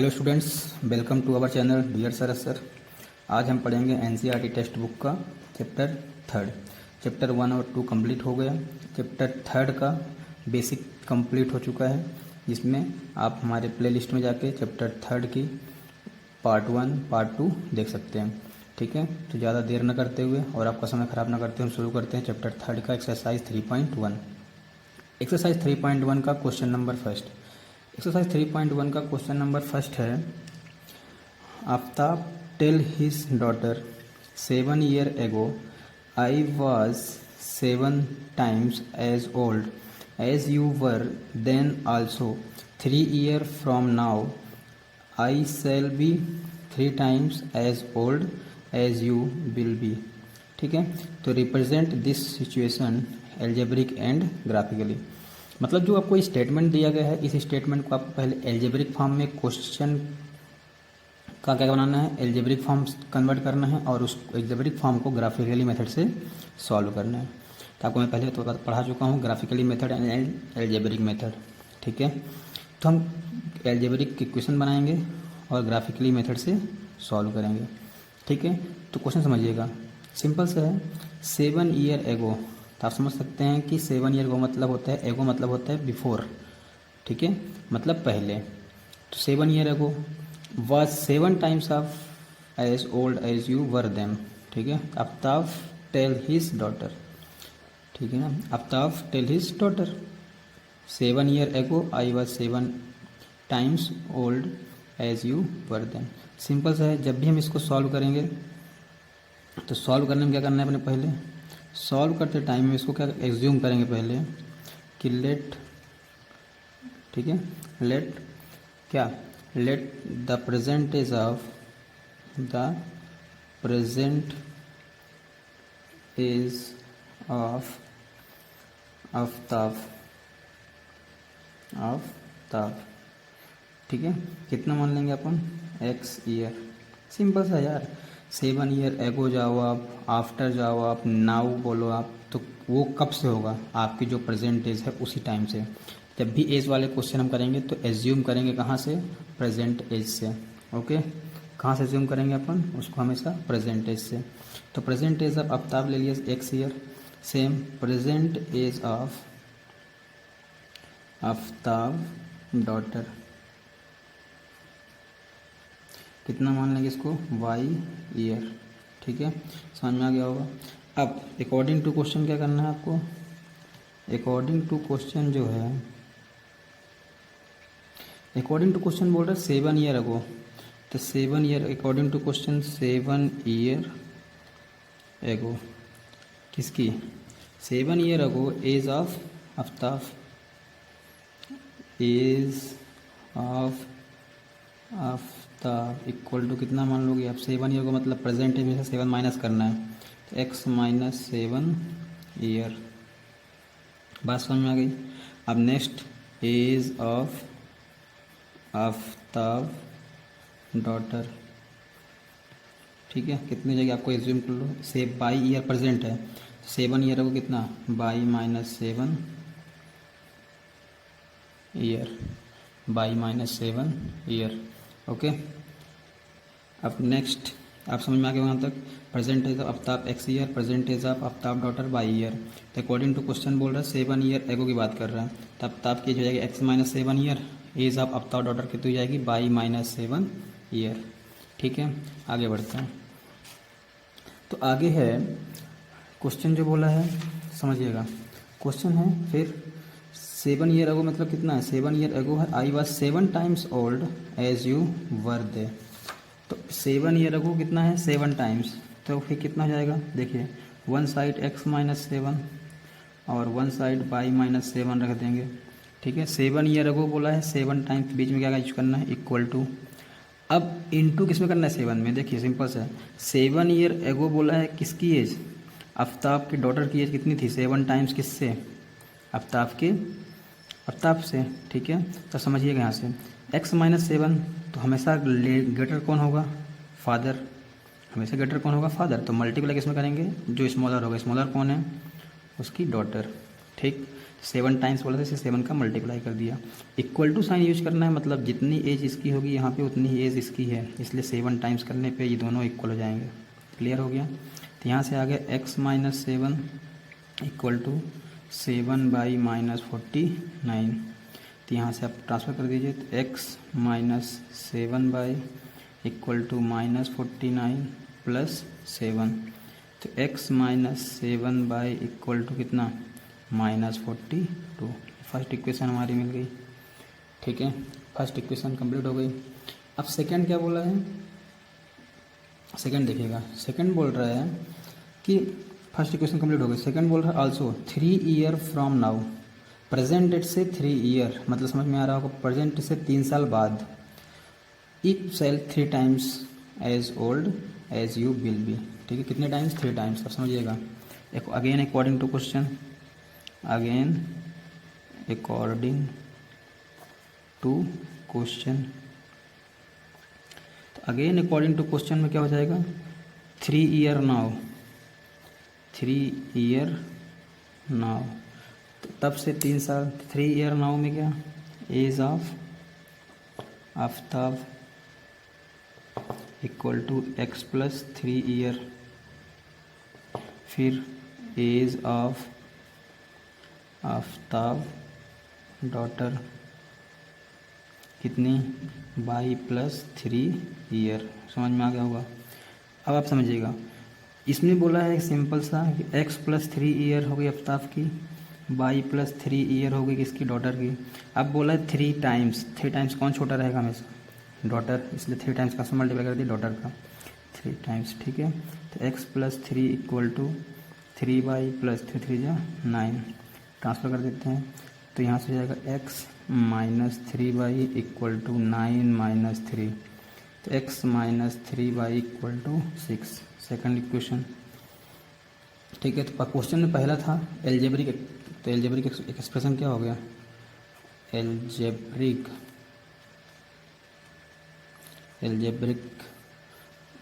Hello students, welcome to our channel dear Saras sir. आज हम पढ़ेंगे एनसीईआरटी टेक्स्ट बुक का चैप्टर थर्ड। चैप्टर 1 और 2 कंप्लीट हो गया। चैप्टर थर्ड का बेसिक कंप्लीट हो चुका है, जिसमें आप हमारे प्लेलिस्ट में जाके चैप्टर थर्ड की पार्ट 1 पार्ट 2 देख सकते हैं। ठीक है, तो ज़्यादा देर न करते हुए और आपका समय ख़राब ना करते हुए हम शुरू करते हैं चैप्टर थर्ड का एक्सरसाइज 3.1। एक्सरसाइज 3.1 का क्वेश्चन नंबर फर्स्ट। एक्सरसाइज 3.1 का क्वेश्चन नंबर फर्स्ट है, Aftab tell his daughter 7 year ago I was 7 times as old as you were then also 3 year from now I shall be 3 times as old as you will be। ठीक है, तो represent this situation algebraic and graphically. मतलब जो आपको statement दिया गया है, इस स्टेटमेंट को आपको पहले एल्जेब्रिक फॉर्म में क्वेश्चन का क्या बनाना है, एल्जेब्रिक फॉर्म कन्वर्ट करना है और उस एल्जेब्रिक फॉर्म को ग्राफिकली मेथड से सॉल्व करना है। तो आपको मैं पहले तो पढ़ा चुका हूँ graphically method and algebraic method. ठीक है, तो हम एल्जेब्रिक इक्वेशन बनाएंगे और ग्राफिकली मेथड से सॉल्व करेंगे। ठीक है, तो क्वेश्चन समझिएगा, सिंपल सा है। 7 year ago, तो आप समझ सकते हैं कि 7 year को मतलब होता है, एगो मतलब होता है बिफोर। ठीक है, मतलब पहले। तो 7 year ago was 7 times of as old as you were then। ठीक है, आफ्ताब टेल हिज डॉटर। ठीक है ना, Aftab tell his daughter 7 year ago I was 7 times old as you were then। Simple सा है। जब भी हम इसको सॉल्व करेंगे तो सॉल्व करने में क्या करना है, अपने पहले सॉल्व करते टाइम में इसको क्या एज्यूम करेंगे पहले कि लेट, ठीक है, लेट क्या, let the present age of the present age of Aftab Aftab. ठीक है, कितना मान लेंगे अपन, एक्स ईयर। सिंपल सा यार, 7 year एगो जाओ आप, आफ्टर जाओ आप, नाउ बोलो आप, तो वो कब से होगा, आपकी जो प्रेजेंट एज है उसी टाइम से। जब भी एज वाले क्वेश्चन हम करेंगे तो एज्यूम करेंगे कहाँ से, प्रेजेंट एज से। ओके, कहाँ से एज्यूम करेंगे अपन उसको, हमेशा प्रेजेंट एज से। तो प्रेजेंट एज ऑफ आफ्ताब ले लिया x year, same present age of Aftab daughter, कितना मान लेंगे इसको, वाई ईयर। ठीक है, समझ में आ गया होगा। अब अकॉर्डिंग टू क्वेश्चन क्या करना है आपको, अकॉर्डिंग टू क्वेश्चन जो है, अकॉर्डिंग टू क्वेश्चन बोल रहा है 7 year अगो, तो 7 year according to question 7 year ago किसकी, 7 year ago age of Aftab, age of Aftab equal to कितना मान लोगे आप, 7 year को मतलब प्रेजेंट है, में से 7 माइनस करना है, तो x माइनस 7 ईयर। बात समझ में आ गई। अब next age of Aftab daughter. ठीक है, कितनी जगह आपको एज्यूम कर लो, से बाई ईयर प्रेजेंट है, 7 year को कितना, y minus 7 year, y minus 7 year. Okay, अब नेक्स्ट आप समझ में आ गए वहाँ तक, present age of Aftab x year, present age of Aftab daughter y year. तो अकॉर्डिंग टू क्वेश्चन बोल रहा है 7 year एगो की बात कर रहा है, तो आफ्ताब की जो जाएगी x minus 7 year, age of Aftab daughter की तो जाएगी बाई माइनस 7 ईयर। ठीक है, आगे बढ़ते हैं। तो आगे है क्वेश्चन जो बोला है, समझिएगा क्वेश्चन है फिर 7 year अगो मतलब कितना है, 7 year अगो है I was 7 times old as you were then. तो 7 year अगो कितना है, 7 times, तो फिर कितना हो जाएगा, देखिए वन साइड x माइनस 7 और वन साइड बाई माइनस 7 रख देंगे। ठीक है, 7 year अगो बोला है 7 times, बीच में क्या यूज करना है, इक्वल टू। अब इनटू किस में करना है, 7 में। देखिए सिंपल सा, 7 year एगो बोला है किसकी एज, आफ्ताब की डॉटर की एज कितनी थी, 7 times किससे, आफ्ताब से। ठीक है, तो समझिएगा यहाँ से x माइनस 7, तो हमेशा ग्रेटर कौन होगा, फादर, हमेशा ग्रेटर कौन होगा, फादर। तो मल्टीप्लाई किसमें करेंगे, जो स्मॉलर होगा, स्मॉलर कौन है, उसकी डॉटर। ठीक, 7 टाइम्स बोला था, इसे 7 का मल्टीप्लाई कर दिया। इक्वल टू साइन यूज करना है, मतलब जितनी एज इसकी होगी यहाँ पे उतनी ही एज इसकी है, इसलिए 7 टाइम्स करने पे ये दोनों इक्वल हो जाएंगे। क्लियर हो गया। तो यहाँ से आ गया x माइनस 7 इक्वल टू 7/-49। तो यहाँ से आप ट्रांसफ़र कर दीजिए, तो x minus 7 equal to -49 plus 7। तो x माइनस 7 इक्वल टू कितना, -42। फर्स्ट इक्वेशन हमारी मिल गई। ठीक है, फर्स्ट इक्वेशन कंप्लीट हो गई। अब सेकंड क्या बोला है, सेकंड देखिएगा, सेकंड बोल रहा है कि फर्स्ट इक्वेशन कंप्लीट हो गई, सेकंड बोल रहा है also 3 year from now, present date से 3 ईयर, मतलब समझ में आ रहा होगा, प्रेजेंट से 3 साल बाद, if sell 3 times age old as you will be. ठीक है, कितने टाइम्स, 3 टाइम्स। अब समझिएगा, again according to question, again according to question, तो अगेन अकॉर्डिंग टू क्वेश्चन में क्या हो जाएगा, 3 ईयर नाउ, 3 ईयर नाउ, तो तब से 3 साल, 3 ईयर नाउ में क्या, age of Aftab equal to x plus 3 year, फिर एज ऑफ आफ्ताब डॉटर कितनी, y प्लस 3 ईयर। समझ में आ गया होगा। अब आप समझिएगा, इसमें बोला है सिंपल सा कि x प्लस 3 ईयर हो गई आफ्ताब की, y प्लस 3 ईयर हो गई किसकी, डॉटर की। अब बोला है 3 टाइम्स, 3 टाइम्स कौन छोटा रहेगा हमेशा, डॉटर, इसलिए 3 टाइम्स का मल्टीप्लाई कर दिया डॉटर का, 3 टाइम्स। ठीक है, तो x plus 3 equal to 3y plus 3 3 जा 9, ट्रांसफ़र कर देते हैं, तो यहाँ से जाएगा x minus 3y equal to 9 minus 3, तो x minus 3y equal to 6, second equation. ठीक है, तो क्वेश्चन में पहला था एल्जेब्रिक, तो एल्जेब्रिक एक्सप्रेशन क्या हो गया, एल्जेब्रिक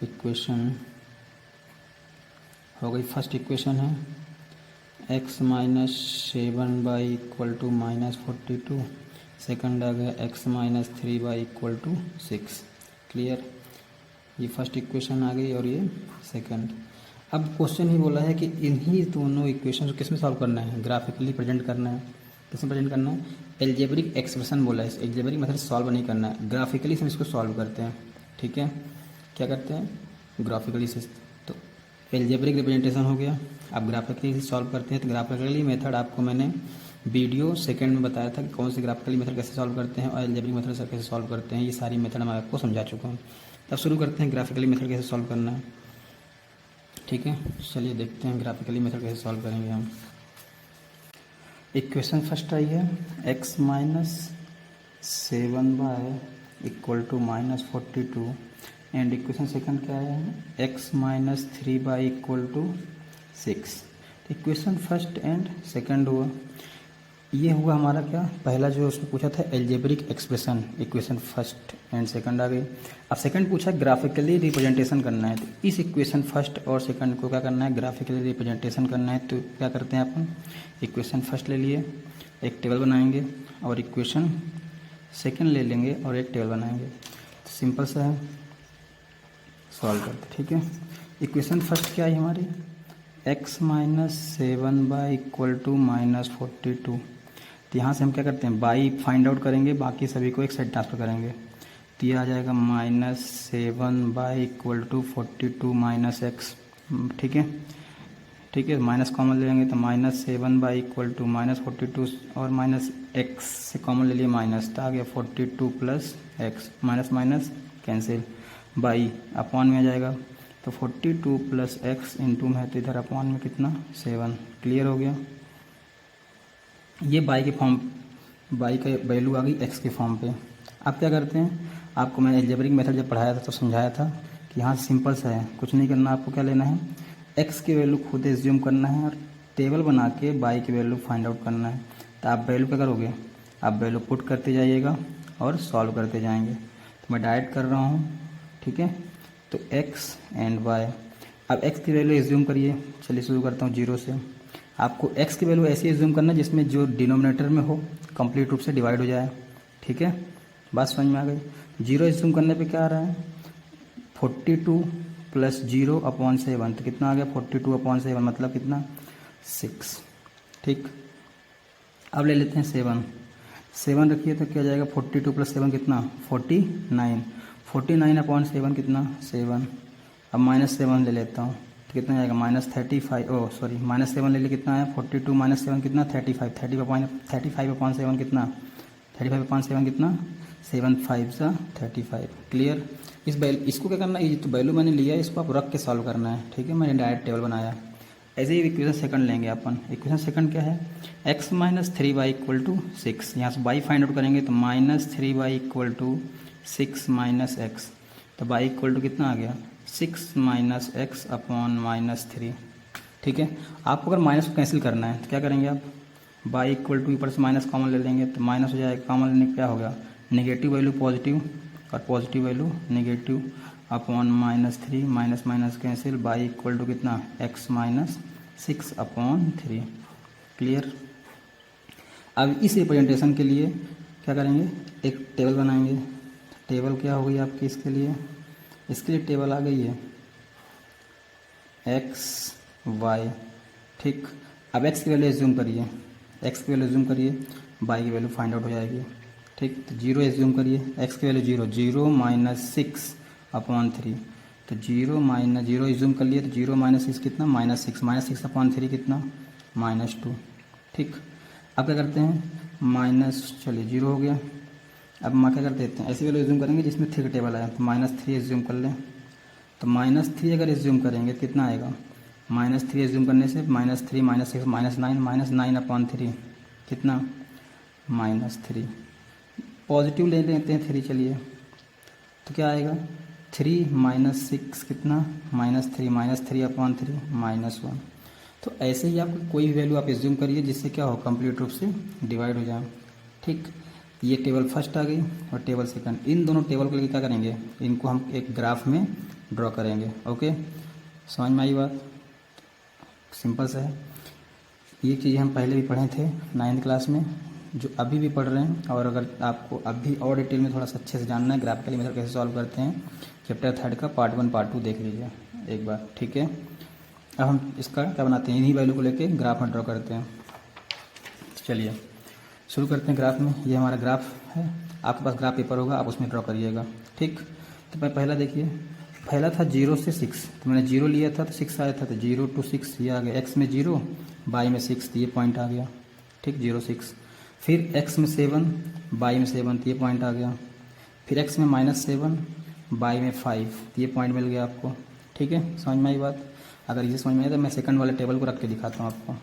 इक्वेशन हो गई। फर्स्ट इक्वेशन है x minus 7 equal to -42, second आ गया x minus 3 equal to 6। Clear, ये फर्स्ट इक्वेशन आ गई और ये सेकंड। अब क्वेश्चन ही बोला है कि इन्हीं दोनों इक्वेशन को किस में सॉल्व करना है, ग्राफिकली प्रेजेंट करना है। किस में प्रेजेंट करना है, एल्जेब्रिक एक्सप्रेशन बोला है, एल्जेब्रिक मेथड सॉल्व नहीं करना है, ग्राफिकली से हम इसको सॉल्व करते हैं। ठीक है, क्या करते हैं, ग्राफिकली से। तो एल्जेब्रिक रिप्रेजेंटेशन हो गया, आप ग्राफिकली से सॉल्व करते हैं। तो ग्राफिकली मेथड आपको मैंने वीडियो सेकंड में बताया था कि कौन सी ग्राफिकली मेथड कैसे सॉल्व करते हैं और एल्जेब्रिक मेथड से कैसे सॉल्व करते हैं, ये सारी मेथड मैं आपको समझा चुका हूँ। तब शुरू करते हैं ग्राफिकली मेथड कैसे सॉल्व करना है। ठीक है, चलिए देखते हैं ग्राफिकली मेथड कैसे सॉल्व करेंगे हम। इक्वेशन फर्स्ट आई है x minus 7 equal to -42 and equation second क्या है, x minus 3 equal to 6। Equation first and second हुआ, ये हुआ हमारा क्या, पहला जो उसने पूछा था algebraic expression, equation first and second आ गई। अब सेकंड पूछा ग्राफिकली रिप्रेजेंटेशन करना है, तो इस इक्वेशन फर्स्ट और सेकंड को क्या करना है, ग्राफिकली रिप्रेजेंटेशन करना है। तो क्या करते हैं अपन, इक्वेशन फर्स्ट ले लिए, एक टेबल बनाएंगे, और इक्वेशन सेकंड ले लेंगे और एक टेबल बनाएंगे। तो सिंपल सा है, सॉल्व करते। ठीक है, इक्वेशन फर्स्ट क्या है हमारी, x माइनस 7 इक्वल टू -42। तो यहाँ से हम क्या करते हैं, बाई फाइंड आउट करेंगे, बाकी सभी को एक साइड ट्रांसफर करेंगे। तो ये आ जाएगा -7 इक्वल टू 42 माइनस एक्स। ठीक है, ठीक है, माइनस कॉमन ले लेंगे, तो -7 इक्वल टू -42 और माइनस एक्स से कॉमन ले लिए माइनस, तो आ गया 42 plus x, minus minus cancel, by upon में आ जाएगा। तो 42 प्लस एक्स इंटू में है, तो इधर अपॉन में कितना 7। क्लियर हो गया, ये बाई के फॉर्म, बाई का वैल्यू आ गई एक्स के फॉर्म पे। अब क्या करते हैं, आपको मैंने एल्जेब्रिक मेथड जब पढ़ाया था तो समझाया था कि यहाँ सिंपल सा है, कुछ नहीं करना, आपको क्या लेना है, एक्स की वैल्यू खुद एज्यूम करना है और टेबल बना के बाई की वैल्यू फाइंड आउट करना है। तो आप वैल्यू क्या करोगे, आप वैल्यू पुट करते जाइएगा और सॉल्व करते जाएंगे। तो मैं डायरेक्ट कर रहा हूँ। ठीक है, तो x एंड y, अब x की वैल्यू एज्यूम करिए, चलिए शुरू करता हूँ 0 से। आपको x की वैल्यू ऐसी एज्यूम करना जिसमें जो डिनोमिनेटर में हो कंप्लीट रूप से डिवाइड हो जाए, ठीक है, बात समझ में आ गई। 0 एज्यूम करने पे क्या आ रहा है, 42 प्लस 0/7, तो कितना आ गया 42/7 मतलब कितना 6, ठीक। अब ले लेते हैं 7 रखिए तो क्या जाएगा 42 प्लस 7 कितना 49, 49/7 कितना 7। अब -7 ले लेता हूँ तो कितना जाएगा -35, ओ सॉरी -7 ले ले कितना आया 42 माइनस 7 कितना 35, 35/7 कितना 35/7 कितना 7 5 सा 35, क्लियर। इसको क्या करना है, ये तो वैल्यू मैंने लिया है, इसको आप रख के सॉल्व करना है, ठीक है, मैंने डायरेक्ट टेबल बनाया। ऐसे ही इक्वेशन सेकंड लेंगे अपन। इक्वेशन सेकंड क्या है, x minus 3y equal to 6, यहाँ से y फाइंड आउट करेंगे तो -3y equal to 6 minus x, तो y इक्वल टू कितना आ गया 6 माइनस एक्स अपॉन -3, ठीक है। आपको अगर माइनस को कैंसिल करना है तो क्या करेंगे आप, y इक्वल टू ऊपर से माइनस कॉमन ले लेंगे तो माइनस हो जाएगा, कॉमन लेने क्या होगा नेगेटिव वैल्यू पॉजिटिव और positive value negative upon -3, minus minus cancel, y equal to कितना x माइनस 6/3, क्लियर। अब इस रिप्रेजेंटेशन के लिए क्या करेंगे, एक टेबल बनाएंगे। टेबल क्या हो गई आपकी इसके लिए टेबल आ गई है x y, ठीक। अब x की वैल्यू एज्यूम करिए, x की वैल्यू एज्यूम करिए, y की वैल्यू फाइंड आउट हो जाएगी, ठीक। तो 0 एज्यूम करिए, x की वैल्यू 0 माइनस 6/3, तो 0 एज्यूम कर लिए तो 0 माइनस 6 कितना -6/3 कितना -2, ठीक। अब क्या करते हैं चलिए 0 हो गया। अब माँ क्या कर देते हैं, ऐसी वैल्यू एज्यूम करेंगे जिसमें 3 का टेबल आया, तो -3 एज्यूम कर लें, तो -3 अगर एज्यूम करेंगे तो कितना आएगा, -3 एज्यूम करने से -3 -6 -9/3 कितना -3, पॉजिटिव ले लेते हैं 3, चलिए तो क्या आएगा 3 माइनस 6 कितना -3/3 -1। तो ऐसे ही आपको कोई भी वैल्यू आप एज्यूम करिए जिससे क्या हो कंप्लीट रूप से डिवाइड हो जाए, ठीक। ये टेबल फर्स्ट आ गई और टेबल सेकंड, इन दोनों टेबल को लेकर क्या करेंगे, इनको हम एक ग्राफ में ड्रॉ करेंगे, ओके। समझ में आई बात, सिंपल सा है। ये चीज़ें हम पहले भी पढ़े थे 9th क्लास में, जो अभी भी पढ़ रहे हैं, और अगर आपको अभी और डिटेल में थोड़ा सा अच्छे से जानना है ग्राफिकली मेथड कैसे सॉल्व करते हैं, चैप्टर 3 का पार्ट 1 पार्ट 2 देख लीजिए एक बार, ठीक है। अब हम इसका क्या बनाते हैं, इन्हीं वैल्यू को लेके ग्राफ में ड्रॉ करते हैं। चलिए शुरू करते हैं ग्राफ में। ये हमारा ग्राफ है, आपके पास ग्राफ पेपर होगा, आप उसमें ड्रॉ करिएगा, ठीक। तो मैं पहला देखिए, पहला था 0 से 6, तो मैंने 0 लिया था तो 6 आया था, तो 0 to 6 ये आ गया, x में 0 y में 6, तो ये पॉइंट आ गया, ठीक 0 6। फिर x में 7 y में 7, तो ये पॉइंट आ गया। फिर x में -7 y में 5, तो ये पॉइंट मिल गया आपको, ठीक है। समझ में आई बात। अगर ये समझ में आए तो मैं सेकंड वाले टेबल को रख के दिखाता हूँ आपको।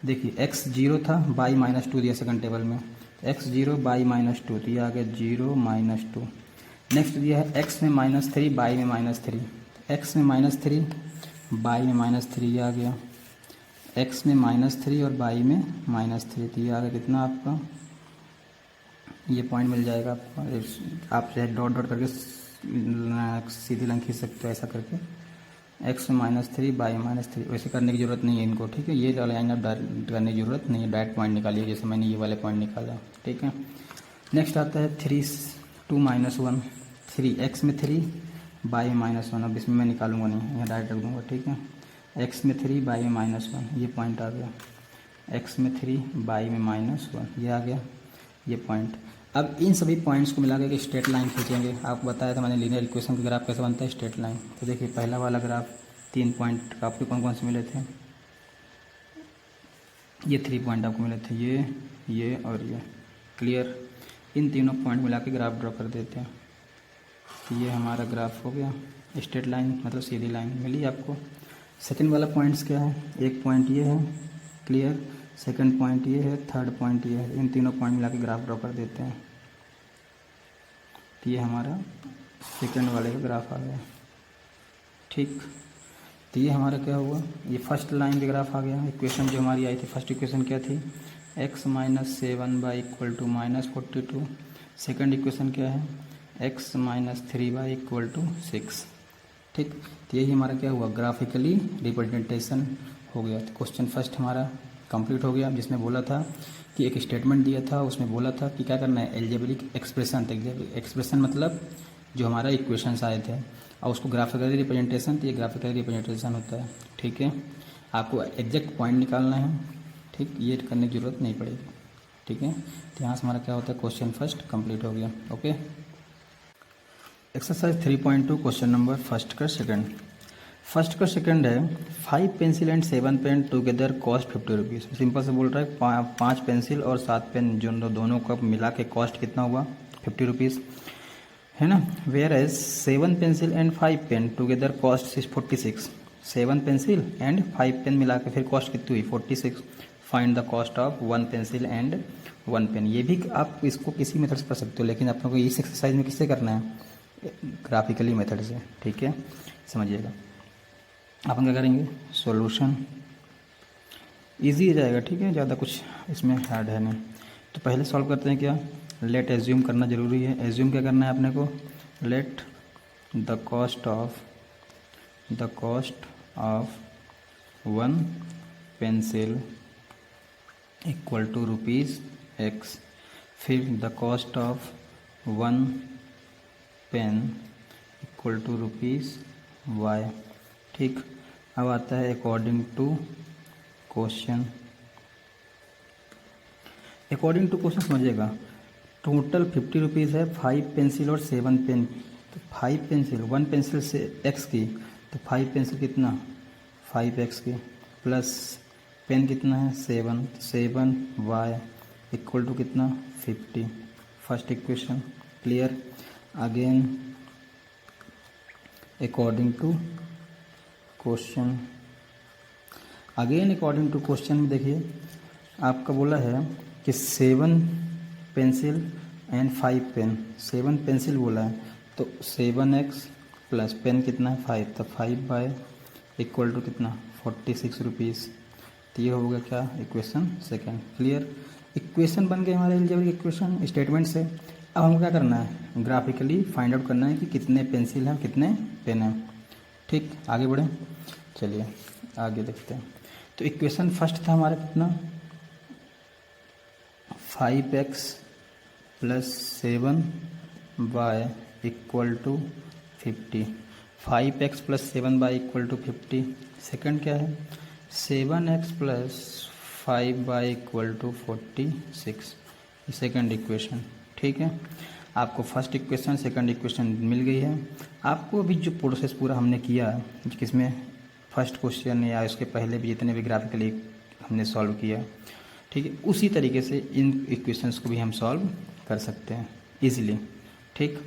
देखिए x 0 था, y -2 दिया सेकंड टेबल में, x 0 y -2, तो ये आ गया 0 -2। नेक्स्ट दिया है x में -3 y में -3, x में -3 y में -3 ये आ गया, x में -3 और y में -3, तो ये आ गया कितना आपका, ये पॉइंट मिल जाएगा आपको। आप जो है डॉट डॉट करके सीधी लाइन खींच सकते हो ऐसा करके, x में -3 y में -3, वैसे करने की ज़रूरत नहीं है इनको, ठीक है। ये लाइन आप डायरेक्ट करने की ज़रूरत नहीं है, डायरेक्ट पॉइंट निकालिए जैसे मैंने ये वाले पॉइंट निकाला, ठीक है। नेक्स्ट आता है 3 2 -1, 3 x में 3 y में -1, अब इसमें मैं निकालूंगा नहीं, यहाँ डायरेक्ट रख दूँगा, ठीक है। x में 3 y में -1, ये पॉइंट आ गया, x में 3 y में -1, ये आ गया ये पॉइंट। अब इन सभी पॉइंट्स को मिला के स्ट्रेट लाइन खींचेंगे। आपको बताया था मैंने लीनियर इक्वेशन का ग्राफ कैसे बनता है, स्ट्रेट लाइन। तो देखिए पहला वाला ग्राफ 3 पॉइंट आपको कौन कौन से मिले थे, ये 3 पॉइंट आपको मिले थे, ये और ये, क्लियर। इन तीनों पॉइंट मिला के ग्राफ ड्रॉ कर देते हैं। तो ये हमारा ग्राफ हो गया, स्ट्रेट लाइन मतलब सीधी लाइन मिली आपको। सेकंड वाला पॉइंट्स क्या है, एक पॉइंट ये है, क्लियर, सेकंड पॉइंट ये है, थर्ड पॉइंट ये है। इन तीनों पॉइंट मिला के ग्राफ ड्रॉ कर देते हैं। तो ये हमारा सेकंड वाले का ग्राफ आ गया, ठीक। तो ये हमारा क्या हुआ, ये फर्स्ट लाइन का ग्राफ आ गया। इक्वेशन जो हमारी आई थी, फर्स्ट इक्वेशन क्या थी, x -7y = -42। सेकंड इक्वेशन क्या है, x -3y = 6, ठीक। तो यही हमारा क्या हुआ, ग्राफिकली रिप्रेजेंटेशन हो गया। तो क्वेश्चन फर्स्ट हमारा कंप्लीट हो गया। जिसमें बोला था कि एक स्टेटमेंट दिया था, उसमें बोला था कि क्या करना है, एल्जेब्रिक एक्सप्रेशन। एक्सप्रेशन मतलब जो हमारा इक्वेशंस आए थे और उसको ग्राफिकली रिप्रेजेंटेशन, तो ये ग्राफिकली रिप्रेजेंटेशन होता है। ठीक है, आपको एग्जैक्ट पॉइंट निकालना है। ठीक, ये करने की ज़रूरत नहीं पड़ेगी। ठीक है, तो यहाँ से हमारा क्या होता है, क्वेश्चन फर्स्ट कंप्लीट हो गया। Okay, exercise 3.2 question number first का सेकंड। फर्स्ट का सेकंड है 5 pencil and 7 pen together cost 50 rupees. Simple से बोल रहा है 5 पेंसिल और 7 पेन जो दोनों का मिला के कॉस्ट कितना हुआ, 50 रुपीज़, है ना। Whereas 7 pencil and 5 pen together cost 46। 7 pencil and 5 pen मिला के फिर कॉस्ट कितनी हुई, 46। Find the cost of 1 pencil and 1 pen. ये भी आप इसको किसी मेथड से कर सकते हो, लेकिन आप लोगों को इस एक्सरसाइज में किससे करना है, ग्राफिकली मेथड से। ठीक है, समझिएगा। अपन क्या करेंगे, सॉल्यूशन इजी हो जाएगा। ठीक है, ज़्यादा कुछ इसमें हार्ड है नहीं। तो पहले सॉल्व करते हैं। क्या, लेट एज्यूम करना ज़रूरी है। एज्यूम क्या करना है अपने को, let the cost of 1 pencil equal to rupees x, फिर the cost of 1 pen equal to rupees y. ठीक, अब आता है according to question. According to question समझिएगा, टोटल 50 रुपीज़ है, 5 पेंसिल और 7 पेन। तो 5 पेंसिल, 1 पेंसिल से एक्स की, तो 5 पेंसिल कितना, 5x की, प्लस पेन कितना है 7 वाई इक्वल टू कितना 50। First equation clear. Again according to question, में देखिए आपका बोला है कि 7 पेंसिल एंड 5 पेन। 7 पेंसिल बोला है तो 7x प्लस पेन कितना है 5, तो 5 बाय इक्वल टू कितना 46 रुपीज़। तो ये हो गया क्या, इक्वेशन सेकेंड। क्लियर, इक्वेशन बन गए हमारे एल्जेब्रिक इक्वेशन स्टेटमेंट से। अब हमको क्या करना है, ग्राफिकली फाइंड आउट करना है कि कितने पेंसिल हैं कितने पेन हैं। ठीक, आगे बढ़ें, चलिए आगे देखते हैं। तो इक्वेशन फर्स्ट था हमारा कितना, 5x plus 7 y equal to 50। 5x plus 7 y equal to 50। Second क्या है, 7x plus 5 y equal to 46, second equation. ठीक है, आपको फर्स्ट इक्वेशन सेकंड इक्वेशन मिल गई है। आपको अभी जो प्रोसेस पूरा हमने किया किसमें, फर्स्ट क्वेश्चन या इसके पहले भी जितने भी ग्राफिकली हमने सॉल्व किया, ठीक है, उसी तरीके से इन इक्वेशंस को भी हम सॉल्व कर सकते हैं इजीली। ठीक,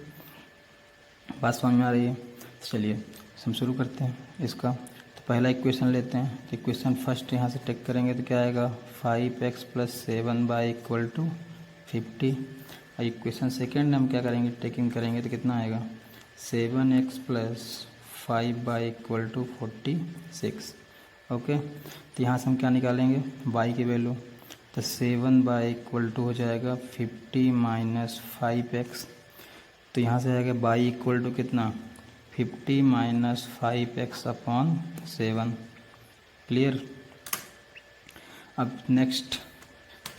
बात समझ में आ रही है। चलिए हम शुरू करते हैं इसका। तो पहला इक्वेशन लेते हैं। तो इक्वेशन फर्स्ट यहाँ से टेक करेंगे तो क्या आएगा, 5x plus 7 by equal to 50। और इक्वेशन सेकेंड हम क्या करेंगे, टेकिंग करेंगे तो कितना आएगा, 7x plus 5 y equal to 46। Okay, तो यहाँ से हम क्या निकालेंगे, y की वैल्यू। तो 7 बाई इक्वल टू हो जाएगा 50 माइनस 5x। तो यहाँ से आएगा y इक्वल टू कितना, 50 माइनस 5x अपॉन 7। क्लियर। अब नेक्स्ट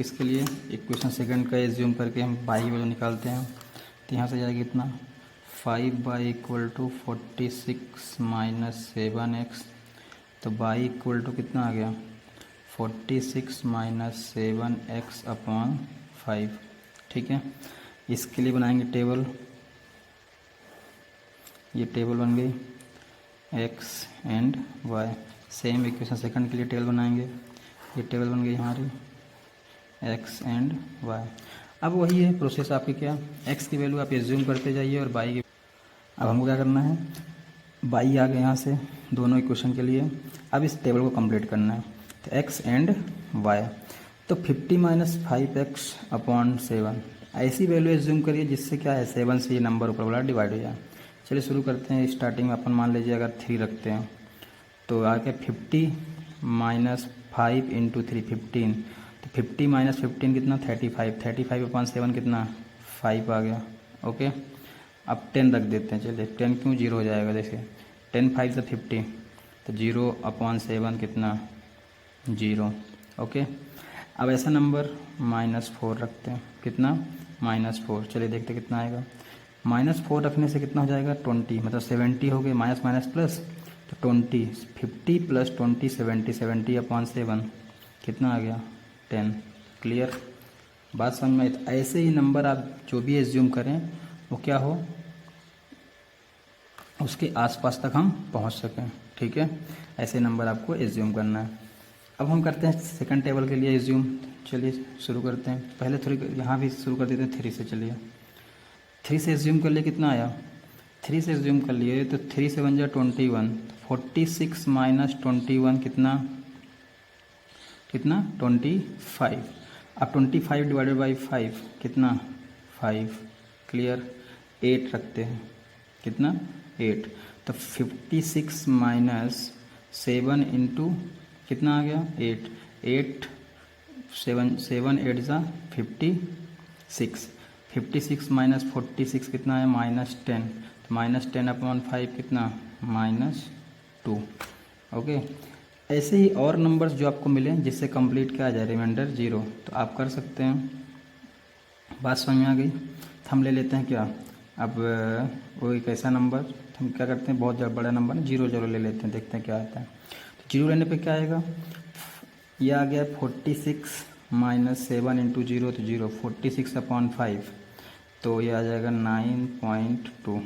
इसके लिए इक्वेशन सेकंड का एज्यूम करके हम y की वैल्यू निकालते हैं। तो यहाँ से जाएगा कितना, 5 y equal to 46 minus 7x। तो y इक्वल टू कितना आ गया, 46 माइनस 7x अपॉन 5। ठीक है, इसके लिए बनाएंगे टेबल। ये टेबल बन गई x and y। Same equation second के लिए टेबल बनाएंगे। ये टेबल बन गई हमारी x एंड y। अब वही है प्रोसेस आपकी, क्या x की वैल्यू आप एज्यूम करते जाइए और y की। अब हमको क्या करना है, y आ गया यहाँ से दोनों इक्वेशन के लिए। अब इस टेबल को कंप्लीट करना है। तो x एंड y, तो 50 माइनस 5x अपॉन 7 ऐसी वैल्यू एज्यूम करिए जिससे क्या है 7 से ये नंबर ऊपर वाला डिवाइड हो जाए। चलिए शुरू करते हैं। स्टार्टिंग में अपन मान लीजिए अगर 3 रखते हैं तो आगे 50 माइनस 5 इंटू 3 15। तो 50 माइनस 15 कितना 35। 35 अपॉन 7 कितना 5 आ गया। ओके, अब 10 रख देते हैं। चलिए 10 क्यों, 0 हो जाएगा। जैसे 10 5 से 50, तो 0 अपॉन 7 कितना 0। ओके, अब ऐसा नंबर -4 रखते हैं, कितना -4। चलिए देखते कितना आएगा। -4 रखने से कितना हो जाएगा 20, मतलब 70 हो गए, माइनस माइनस प्लस तो 20, 50 + 20 70, 70/7 कितना आ गया 10। क्लियर, बात समझ में आई? तो ऐसे ही नंबर आप जो भी एज्यूम करें वो क्या हो, उसके आसपास तक हम पहुंच सकें। ठीक है, ऐसे नंबर आपको एज्यूम करना है। अब हम करते हैं सेकंड टेबल के लिए एज्यूम। चलिए शुरू करते हैं। पहले थोड़ी यहाँ भी शुरू कर देते हैं 3 से। चलिए 3 से एज्यूम कर लिए, कितना आया 3 से एज्यूम कर लिए तो 3 से बन जाए 21, 46 - 21 कितना 25। अब 25 डिवाइडेड बाई 5 कितना 5। क्लियर, 8 रखते हैं, कितना 8। तो 56 - 7 इंटू कितना आ गया 8, 8 7 7 8 ज़ा 56, 56 - 46 कितना है -10, तो -10/5 कितना -2। ओके, ऐसे ही और नंबर्स जो आपको मिलें जिससे कंप्लीट किया जाए रिमाइंडर 0, तो आप कर सकते हैं। बात समझ में आ गई? तो हम ले लेते हैं क्या, अब वो एक ऐसा नंबर, हम क्या करते हैं, बहुत बड़ा नंबर 0 ले लेते हैं, देखते हैं क्या आता है। तो 0 लेने पे क्या आएगा, ये आ गया 46 - 7 इंटू 0, तो 0, 46/5, तो ये आ जाएगा 9.2।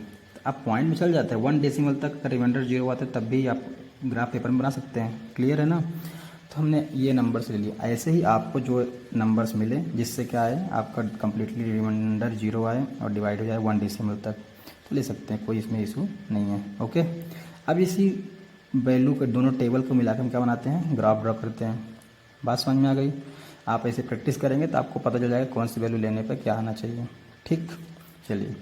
आप पॉइंट में चल जाते हैं, 1 डेसिमल तक का रिमाइंडर 0 आता है तब भी आप ग्राफ पेपर में बना सकते हैं। क्लियर है ना? तो हमने ये नंबर्स ले लिया। ऐसे ही आपको जो नंबर्स मिले जिससे क्या है आपका कंप्लीटली रिमाइंडर 0 आए और डिवाइड हो जाए 1 डेसिमल तक, तो ले सकते हैं, कोई इसमें इशू नहीं है। ओके, अब इसी वैल्यू के दोनों टेबल को मिलाकर हम क्या बनाते हैं, ग्राफ ड्रॉ करते हैं। बात समझ में आ गई? आप ऐसे प्रैक्टिस करेंगे तो आपको पता चल जाएगा कौन सी वैल्यू लेने पर क्या आना चाहिए। ठीक, चलिए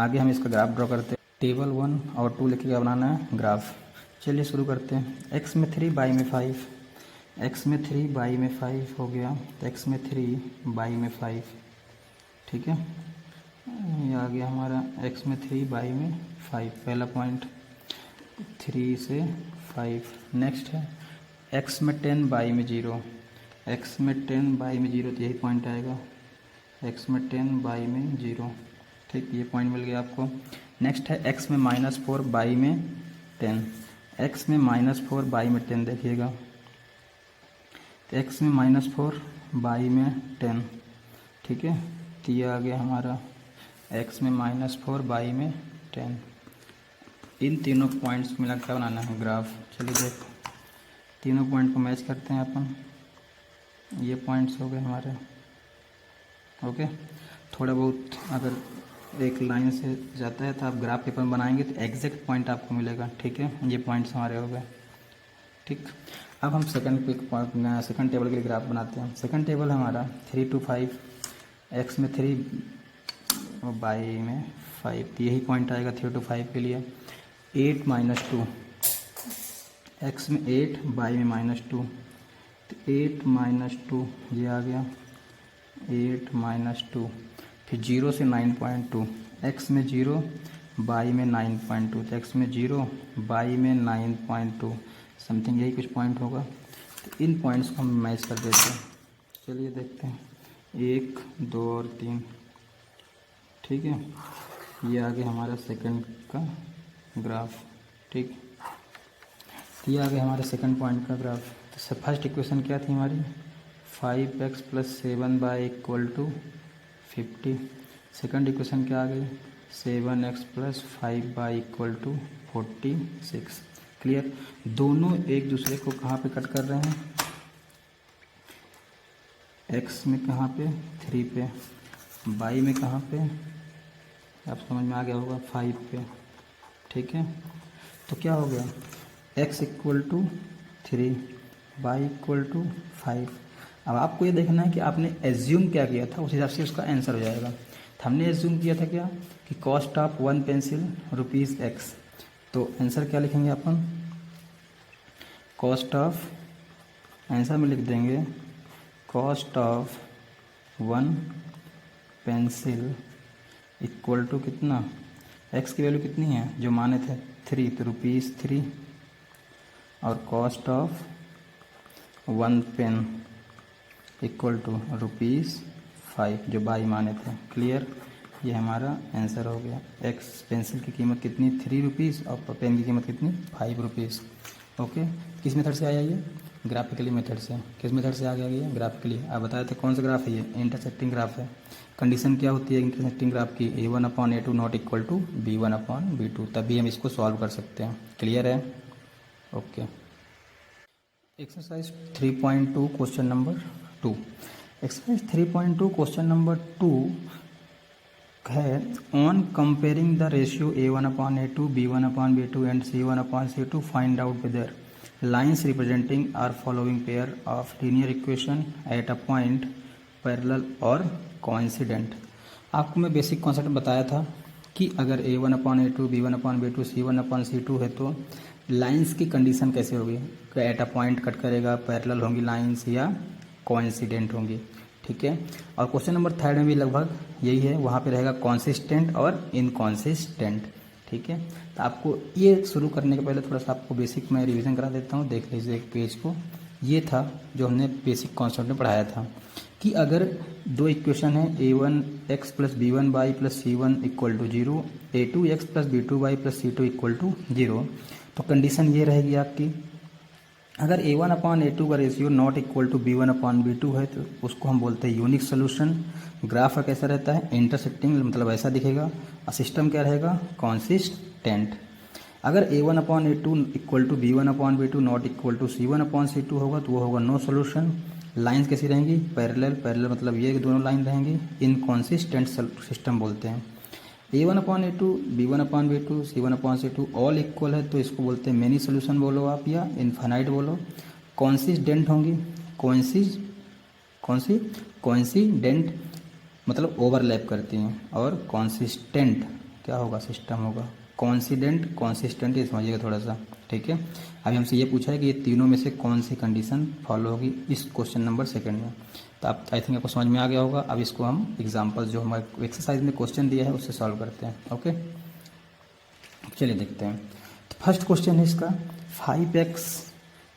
आगे हम इसका ग्राफ ड्रॉ करते हैं। टेबल 1 और 2 लेके क्या बनाना है, ग्राफ। चलिए शुरू करते हैं। x में 3 y में 5, x में 3 y में 5 हो गया, तो x में 3 y में 5। ठीक है, ये आ गया हमारा x में 3 y में 5, पहला पॉइंट 3 से 5। नेक्स्ट है x में 10 y में 0, x में 10 y में 0, तो यही पॉइंट आएगा, x में 10 y में 0। ठीक, ये पॉइंट मिल गया आपको। नेक्स्ट है x में -4 y में 10, x में -4 y में 10 देखिएगा, तो x में -4 y में 10। ठीक है, तो ये आ गया हमारा x में -4 y में 10। इन तीनों पॉइंट्स मिला क्या बनाना है, ग्राफ। चलिए देखो, तीनों पॉइंट को मैच करते हैं अपन। ये पॉइंट्स हो गए हमारे। ओके, थोड़ा बहुत अगर एक लाइन से जाता है तो आप ग्राफ पेपर बनाएंगे तो एग्जैक्ट पॉइंट आपको मिलेगा। ठीक है, ये पॉइंट्स हमारे हो गए। ठीक, अब हम सेकंड टेबल के लिए ग्राफ बनाते हैं। सेकंड टेबल हमारा 3 to 5, x में 3 और y में 5, यही पॉइंट आएगा 3 to 5 के लिए। 8 - 2, x में 8 y में -2, तो 8 - 2 ये आ गया 8 - 2, फिर 0 से 9.2, x में 0 y में 9.2, तो x में 0 y में 9.2 समथिंग, यही कुछ पॉइंट होगा। तो इन पॉइंट्स को हम मैच कर देते हैं। चलिए देखते हैं, 1 2 और 3। ठीक है, ये आ गया हमारा सेकंड का ग्राफ। ठीक, ये आ गया हमारे सेकंड पॉइंट का ग्राफ। तो फर्स्ट इक्वेशन क्या थी हमारी, 5x + 7y = 50। सेकंड इक्वेशन क्या आ गई, 7x + 5y = 46। क्लियर, दोनों एक दूसरे को कहाँ पे कट कर रहे हैं, x में कहाँ पे 3 पे, y में कहाँ पे, आप समझ में आ गया होगा 5 पे। ठीक है, तो क्या हो गया, x = 3, y = 5। अब आपको ये देखना है कि आपने एज्यूम क्या किया था, उस हिसाब से उसका आंसर हो जाएगा। तो हमने एज्यूम किया था क्या, कि कॉस्ट ऑफ 1 पेंसिल ₹x, तो आंसर क्या लिखेंगे अपन, कॉस्ट ऑफ, आंसर में लिख देंगे कॉस्ट ऑफ 1 पेंसिल = कितना, x की वैल्यू कितनी है जो माने थे 3, तो ₹3, और cost of 1 pen equal to ₹5 जो बाई माने थे। क्लियर, ये हमारा आंसर हो गया। एक्स पेंसिल की कीमत कितनी, ₹3 और पेन की कीमत कितनी, ₹5। ओके, किस मेथड से आया ये, ग्राफिकली मेथड से। किस मेथड से आ गया ये, ग्राफिकली। आप बताए थे कौन सा ग्राफ है ये, इंटरसेक्टिंग ग्राफ है। कंडीशन क्या होती है इंटरसेक्टिंग ग्राफ की, A1/A2 not equal to B1/B2, तभी हम इसको सॉल्व कर सकते हैं। क्लियर है, okay. Exercise 3.2 question number 2। Exercise 3.2 question number 2 है, on comparing the ratio A1/A2, B1/B2 and C1/C2 find out whether lines representing are following pair of linear equation at a point parallel और coincident. आपको मैं basic concept बताया था कि अगर A1/A2, B1/B2, C1/C2 है तो लाइंस की कंडीशन कैसे होगी, एट अ पॉइंट कट करेगा, पैरेलल होंगी लाइंस या कोइंसिडेंट होंगी। ठीक है, और क्वेश्चन नंबर 3 में भी लगभग यही है, वहाँ पे रहेगा कॉन्सिस्टेंट और इनकॉन्सिस्टेंट। ठीक है, तो आपको ये शुरू करने के पहले थोड़ा सा आपको बेसिक मैं रिवीजन करा देता हूँ, देख लीजिए एक पेज को। ये था जो हमने बेसिक कॉन्सेप्ट में पढ़ाया था कि अगर दो इक्वेशन है A1x plus B1y plus C1 equal to 0, A2x plus B2y plus C2 equal to 0, तो कंडीशन ये रहेगी आपकी, अगर A1/A2 का ratio not equal to B1/B2 है तो उसको हम बोलते हैं यूनिक सोल्यूशन। ग्राफ का कैसा रहता है, इंटरसेक्टिंग, मतलब ऐसा दिखेगा, और सिस्टम क्या रहेगा, कॉन्सिस्टेंट। अगर A1/A2 equal to B1/B2 not equal to C1/C2 होगा तो वो होगा नो सोल्यूशन। लाइंस कैसी रहेंगी, पैरेलल, पैरेलल मतलब ये दोनों लाइन रहेंगी, इनकॉन्सिस्टेंट सिस्टम बोलते हैं। A1/A2, B1/B2, C1/C2 all equal है तो इसको बोलते हैं मेनी सोल्यूशन बोलो आप, या इनफाइनाइट बोलो। कॉन्सिस्टेंट होंगी, कॉन्सिडेंट मतलब ओवरलैप करती हैं, और कॉन्सिस्टेंट क्या होगा, सिस्टम होगा। कॉन्सिडेंट, कॉन्सिस्टेंट ये समझिएगा थोड़ा सा। ठीक है, अभी हमसे ये पूछा है कि ये तीनों में से कौन सी कंडीशन फॉलो होगी इस क्वेश्चन नंबर 2 में। तो आप आई थिंक आपको समझ में आ गया होगा। अब इसको हम एग्जांपल जो हमारे एक्सरसाइज में क्वेश्चन दिया है उससे सॉल्व करते हैं। ओके, चलिए देखते हैं। तो फर्स्ट क्वेश्चन है इसका, 5x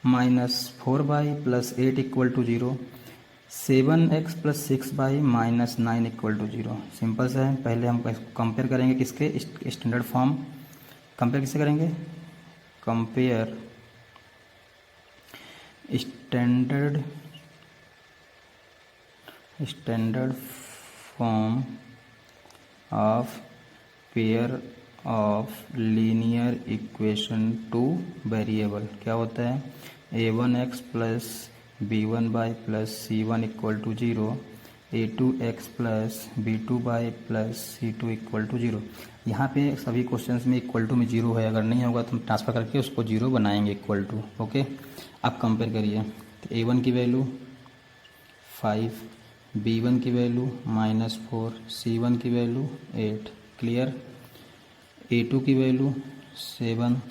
minus 4y plus 8 equal to 0, 7x plus 6y minus 9 equal to 0। Simple सा है, पहले हम इसको कंपेयर करेंगे किसके, स्टैंडर्ड फॉर्म। कंपेयर किससे करेंगे, compare standard form of pair of linear equation two variable. क्या होता है, A1x plus B1y plus C1 equal to 0, A2x plus B2y plus C2 equal to 0। यहाँ पे सभी क्वेश्चंस में इक्वल टू में 0 है, अगर नहीं होगा तो हम ट्रांसफर करके उसको 0 बनाएंगे इक्वल टू। ओके, आप कंपेयर करिए, तो A1 की वैल्यू 5, B1 की वैल्यू -4, C1 की वैल्यू 8। क्लियर, A2 की वैल्यू 7,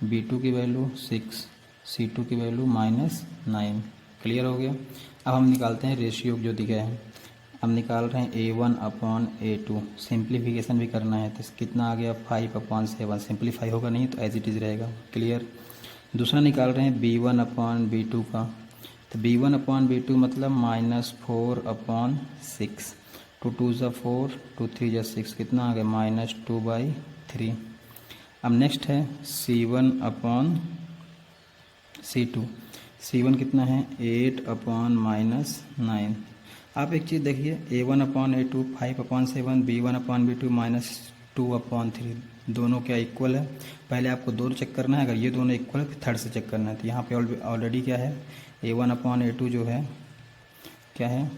B2 की वैल्यू 6, C2 की वैल्यू -9। क्लियर हो गया। अब हम निकालते हैं रेशियो जो दिया है। हम निकाल रहे हैं A1/A2, सिंप्लीफिकेशन भी करना है तो कितना आ गया, 5/7। सिंप्लीफाई होगा नहीं तो एज इट इज़ रहेगा। क्लियर, दूसरा निकाल रहे हैं B1/B2 का, तो B1/B2 मतलब -4/6, 2 2 ज़ा 4, 2 3 ज़ा 6, कितना आ गया, -2/3। अब नेक्स्ट है C1/C2, C1 कितना है, 8/-9। आप एक चीज़ देखिए, A1/A2 5/7, B1/B2 -2/3, दोनों क्या इक्वल है। पहले आपको दो चेक करना है, अगर ये दोनों इक्वल है फिर थर्ड से चेक करना है। तो यहाँ पे ऑलरेडी क्या है, A1/A2 जो है क्या है,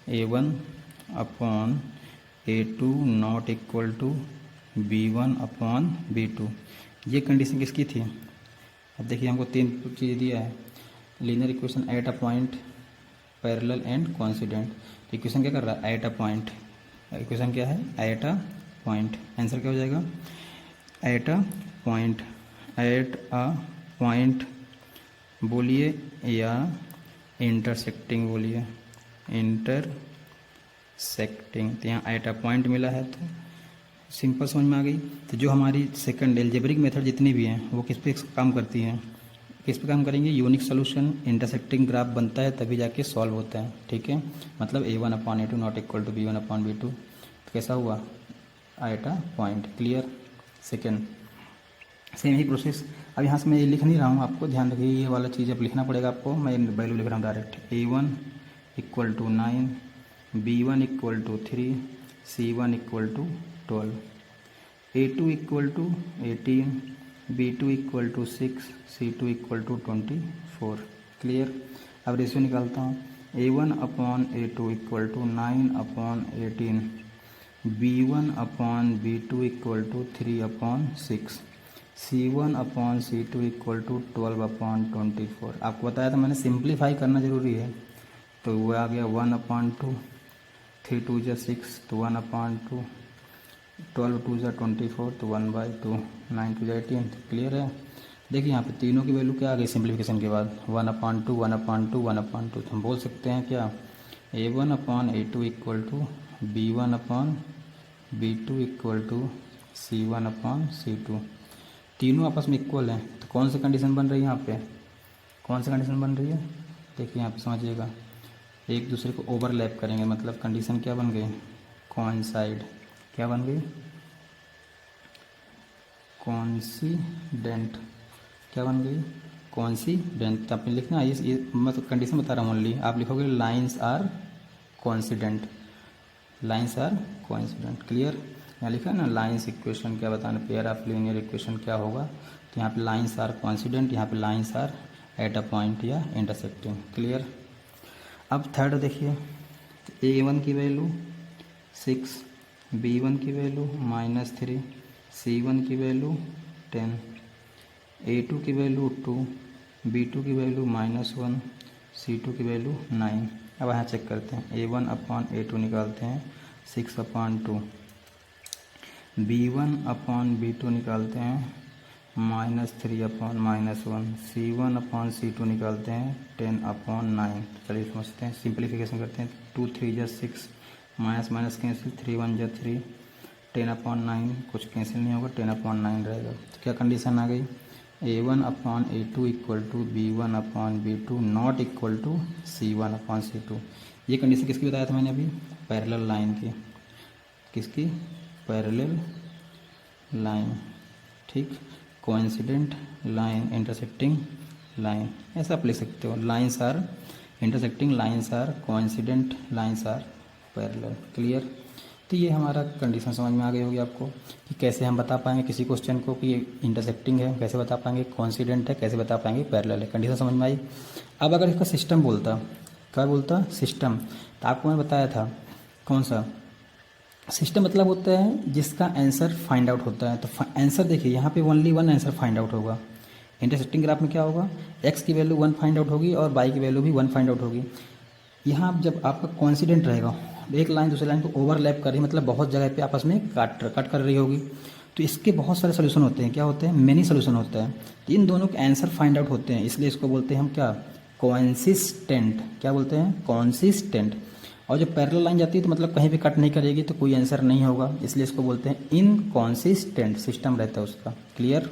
A1/A2 not equal to B1/B2। ये कंडीशन किसकी थी, अब देखिए हमको 3 चीज़ दिया है, linear equation at a point, parallel and coincident. Equation क्या कर रहा है, एट अ पॉइंट। इक्वेशन क्या है, एट अ पॉइंट। आंसर क्या हो जाएगा, eight a point. Eight a point बोलिए या इंटरसेक्टिंग बोलिए, इंटरसेक्टिंग। तो यहाँ एट अ पॉइंट मिला है तो सिंपल समझ में आ गई। तो जो हमारी सेकंड एल्जेब्रिक मेथड जितनी भी हैं वो किस पे काम करती हैं, किस पे काम करेंगे, यूनिक सोल्यूशन, इंटरसेक्टिंग ग्राफ बनता है तभी जाके सॉल्व होता है, ठीक है। मतलब A1/A2 not equal to B1/B2, तो कैसा हुआ, eight a point, clear. Second same he process. अब यहाँ से मैं ये लिख नहीं रहा हूँ, आपको ध्यान रखिए, ये वाला चीज़ अब लिखना पड़ेगा आपको, मैं वैल्यू लिख रहा हूँ direct. A1 = 9, B1 = 3, C1 = 12, A2 = 18, B2 = 6, C2 = 24, clear. अब रेशियो निकालता हूँ, A1/A2 = 9/18, B1/B2 = 3/6, C1/C2 = 12/24। आपको बताया था मैंने, सिंप्लीफाई करना जरूरी है, तो वो आ गया 1/2, 3 2 = 6 तो 1/2, 12 2 = 24 तो 1/2, 9 2 = 18, तो क्लियर है। देखिए यहाँ पे तीनों की वैल्यू क्या आ गई सिंप्लीफिकेशन के बाद, 1/2 1/2 1/2, तो हम बोल सकते हैं क्या, A1/A2 = B1/B2 = C1/C2, तीनों आपस में इक्वल हैं, तो कौन सी कंडीशन बन रही है यहाँ पे, कौन सी कंडीशन बन रही है, देखिए यहाँ पे समझिएगा, एक दूसरे को ओवरलैप करेंगे, मतलब कंडीशन क्या बन गई, कोइंसाइड, क्या बन गई, कोइंसिडेंट, क्या बन गई, कोइंसिडेंट। तो आपने लिखना ये मैं तो कंडीशन बता रहा हूँ ओनली, आप लिखोगे lines are coincident, lines are coincident, clear. यहाँ लिखा है ना लाइंस इक्वेशन क्या बताना, पेयर ऑफ लीनियर इक्वेशन क्या होगा, तो यहाँ पे लाइंस आर कोइंसिडेंट, यहाँ पे lines are at a point या इंटरसेक्टिंग, क्लियर। अब थर्ड देखिए, A1 की वैल्यू 6, B1 की वैल्यू -3, C1 की वैल्यू 10, A2 की वैल्यू 2, B2 की वैल्यू -1, C2 की वैल्यू 9। अब यहाँ चेक करते हैं, A1/A2 निकालते हैं 6/2, B1/B2 निकालते हैं -3/-1, C1/C2 निकालते हैं 10/9। चलिए समझते हैं, सिंप्लीफिकेशन करते हैं, 2 3 = 6, माइनस माइनस कैंसिल, 3 1 = 3, 10/9 कुछ कैंसिल नहीं होगा, 10/9 रहेगा। तो क्या कंडीशन आ गई, A1/A2 = B1/B2 not equal to C1/C2। ये कंडीशन किसकी बताया था मैंने अभी, पैरेलल लाइन की, किसकी, पैरेलल लाइन, ठीक, कोइंसिडेंट लाइन, इंटरसेक्टिंग लाइन, ऐसा आप लिख सकते हो, lines are intersecting, lines are coincident, lines are parallel, clear. तो ये हमारा कंडीशन समझ में आ गई होगी आपको कि कैसे हम बता पाएंगे किसी क्वेश्चन को कि इंटरसेक्टिंग है, कैसे बता पाएंगे कोइंसिडेंट है, कैसे बता पाएंगे पैरेलल है, कंडीशन समझ में आई। अब अगर इसका सिस्टम बोलता, क्या बोलता, सिस्टम, तो आपको मैंने बताया था कौन सा सिस्टम, मतलब होता है जिसका आंसर फाइंड आउट होता है। तो आंसर देखिए यहाँ पे only one answer find out होगा, इंटरसेक्टिंग ग्राफ में क्या होगा, x की वैल्यू 1 फाइंड आउट होगी और y की वैल्यू भी 1 फाइंड आउट होगी। यहाँ जब आपका कॉन्सिडेंट रहेगा, एक लाइन दूसरी लाइन को ओवरलैप कर रही है, मतलब बहुत जगह पे आपस में कट कर रही होगी, तो इसके बहुत सारे सोल्यूशन होते हैं, क्या होते हैं, मेनी सोल्यूशन होता है, तो इन दोनों के आंसर फाइंड आउट होते हैं, इसलिए इसको बोलते हैं हम क्या, कॉन्सिस्टेंट, क्या बोलते हैं, कॉन्सिस्टेंट। और जब पैरेलल लाइन जाती है तो मतलब कहीं भी कट नहीं करेगी तो कोई आंसर नहीं होगा, इसलिए इसको बोलते हैं इनकॉन्सिस्टेंट सिस्टम रहता है उसका, क्लियर,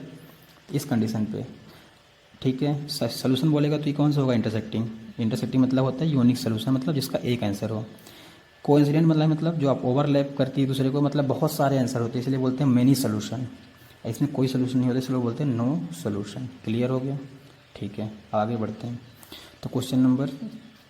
इस कंडीशन पे, ठीक है। सोल्यूशन बोलेगा तो ये कौन सा होगा, इंटरसेक्टिंग, इंटरसेक्टिंग मतलब होता है यूनिक सोल्यूशन, मतलब जिसका एक आंसर हो। कोइंसिडेंट मतलब जो आप ओवरलैप करती है दूसरे को, मतलब बहुत सारे आंसर होते हैं, इसलिए बोलते हैं मेनी सोल्यूशन, इसमें कोई सोल्यूशन नहीं होता, इसलिए बोलते हैं नो सोल्यूशन, क्लियर हो गया, ठीक है। आगे बढ़ते हैं, तो क्वेश्चन नंबर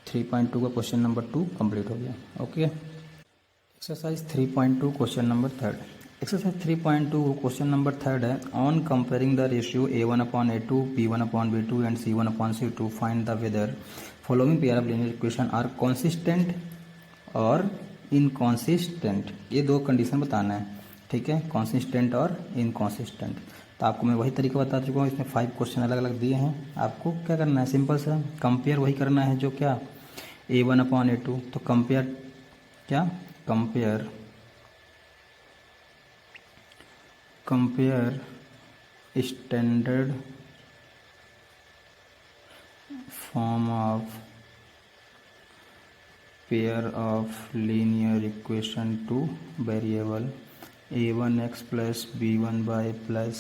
3.2 का क्वेश्चन नंबर 2 कंप्लीट हो गया, okay. Exercise 3.2 question number 3, exercise 3.2 question number 3 है, on comparing the ratio A1/A2 B1/B2 and C1/C2 find the whether following pair of linear equation are consistent और इनकॉन्सिस्टेंट, ये दो condition बताना है, ठीक है, कॉन्सिस्टेंट और इनकॉन्सिस्टेंट। तो आपको मैं वही तरीका बता चुका हूँ, इसमें 5 क्वेश्चन अलग अलग दिए हैं, आपको क्या करना है, सिंपल सा कंपेयर वही करना है जो क्या, A1/A2, तो कंपेयर क्या, compare standard form of pair of linear equation two variable A1x + B1y +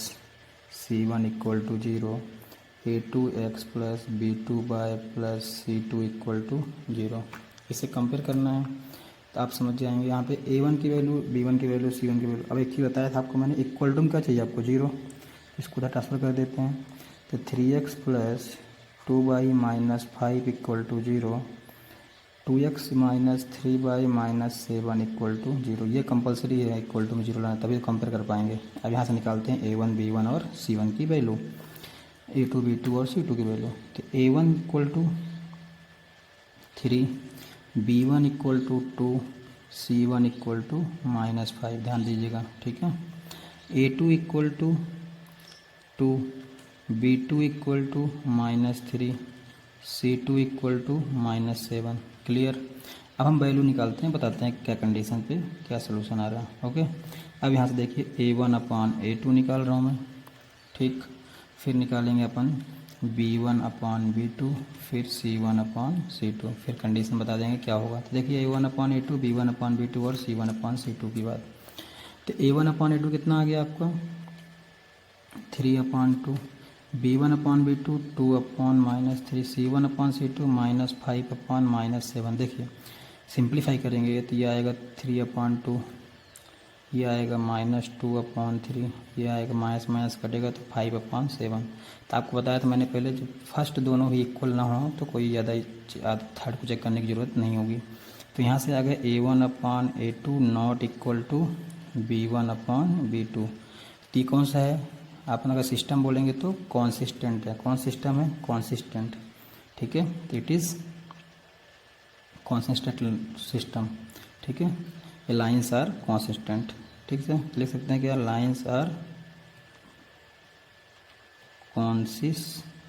C1 = 0, A2x plus B2y plus C2 equal to 0। इसे कंपेयर करना है तो आप समझ जाएंगे। यहाँ पे A1 की वैल्यू, B1 की वैल्यू, C1 की वैल्यू। अब एक चीज़ बताया था आपको मैंने, इक्वल टू में क्या चाहिए आपको 0, इसको उधर ट्रांसफ़र कर देते हैं। तो 3x plus 2y minus 5 equal to 0, 2x minus 3y minus 7 equal to 0। ये कंपलसरी है इक्वल टू में 0 लाना, तभी कंपेयर कर पाएंगे। अब यहाँ से निकालते हैं A1 B1 और C1 की वैल्यू, A2 B2 और C2 की वैल्यू। तो A1 equal to 3, B1 equal to 2, C1 equal to -5, ध्यान दीजिएगा, ठीक है। A2 equal to 2, B2 equal to -3, C2 equal to -7। Clear. अब हम वैल्यू निकालते हैं, बताते हैं क्या कंडीशन पे क्या सोल्यूशन आ रहा है। ओके, अब यहाँ से देखिए A1 अपान A2 निकाल रहा हूँ मैं, ठीक। फिर निकालेंगे अपन B1 अपान B2, फिर C1 अपान C2, फिर कंडीशन बता देंगे क्या होगा। तो देखिए A1 upon A2, B1 upon B2 और C1 अपान C2 की बात। तो A1 अपान A2 कितना आ गया आपका 3/2, B1 upon B2 2/-3, C1 upon C2 -5/-7। देखिए सिंप्लीफाई करेंगे तो ये आएगा 3/2, ये आएगा -2/3, ये आएगा माइनस माइनस कटेगा तो 5/7। तो आपको बताया था मैंने पहले, जब फर्स्ट दोनों ही इक्वल ना हो तो कोई ज़्यादा थर्ड को चेक करने की ज़रूरत नहीं होगी। तो यहाँ से आ गया A1 upon A2 not equal to B1 upon B2। तो ये कौन सा है, आप अगर सिस्टम बोलेंगे तो कॉन्सिस्टेंट है। कौन सिस्टम है, कॉन्सिस्टेंट, ठीक है। तो इट इज़ कॉन्सिस्टेंट सिस्टम, ठीक है। ये लाइन्स आर कॉन्सिस्टेंट, ठीक से लिख सकते हैं क्या, लाइन्स आर कॉन्सिस्टेंट।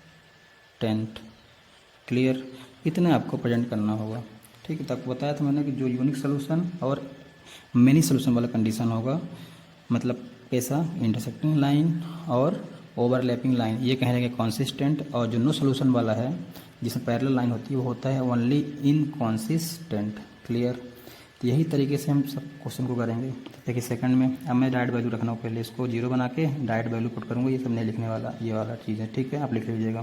क्लियर, इतना आपको प्रेजेंट करना होगा, ठीक है। तो आपको बताया था मैंने कि जो यूनिक सोल्यूशन और मेनी सोल्यूशन वाला कंडीशन होगा, मतलब कैसा, इंटरसेक्टिंग लाइन और ओवरलैपिंग लाइन, ये कहेंगे कॉन्सिस्टेंट। और जो नो सोल्यूशन वाला है जिसमें पैरेलल लाइन होती है वो होता है ओनली इनकॉन्सिस्टेंट। क्लियर। तो यही तरीके से हम सब क्वेश्चन को करेंगे। देखिए सेकंड में अब मैं डायरेक्ट वैल्यू रखना हूँ, पहले इसको 0 बना के डायरेक्ट वैल्यू पुट करूँगा, ये सब नहीं लिखने वाला, ये वाला चीज़ है, ठीक है, आप लिख लीजिएगा।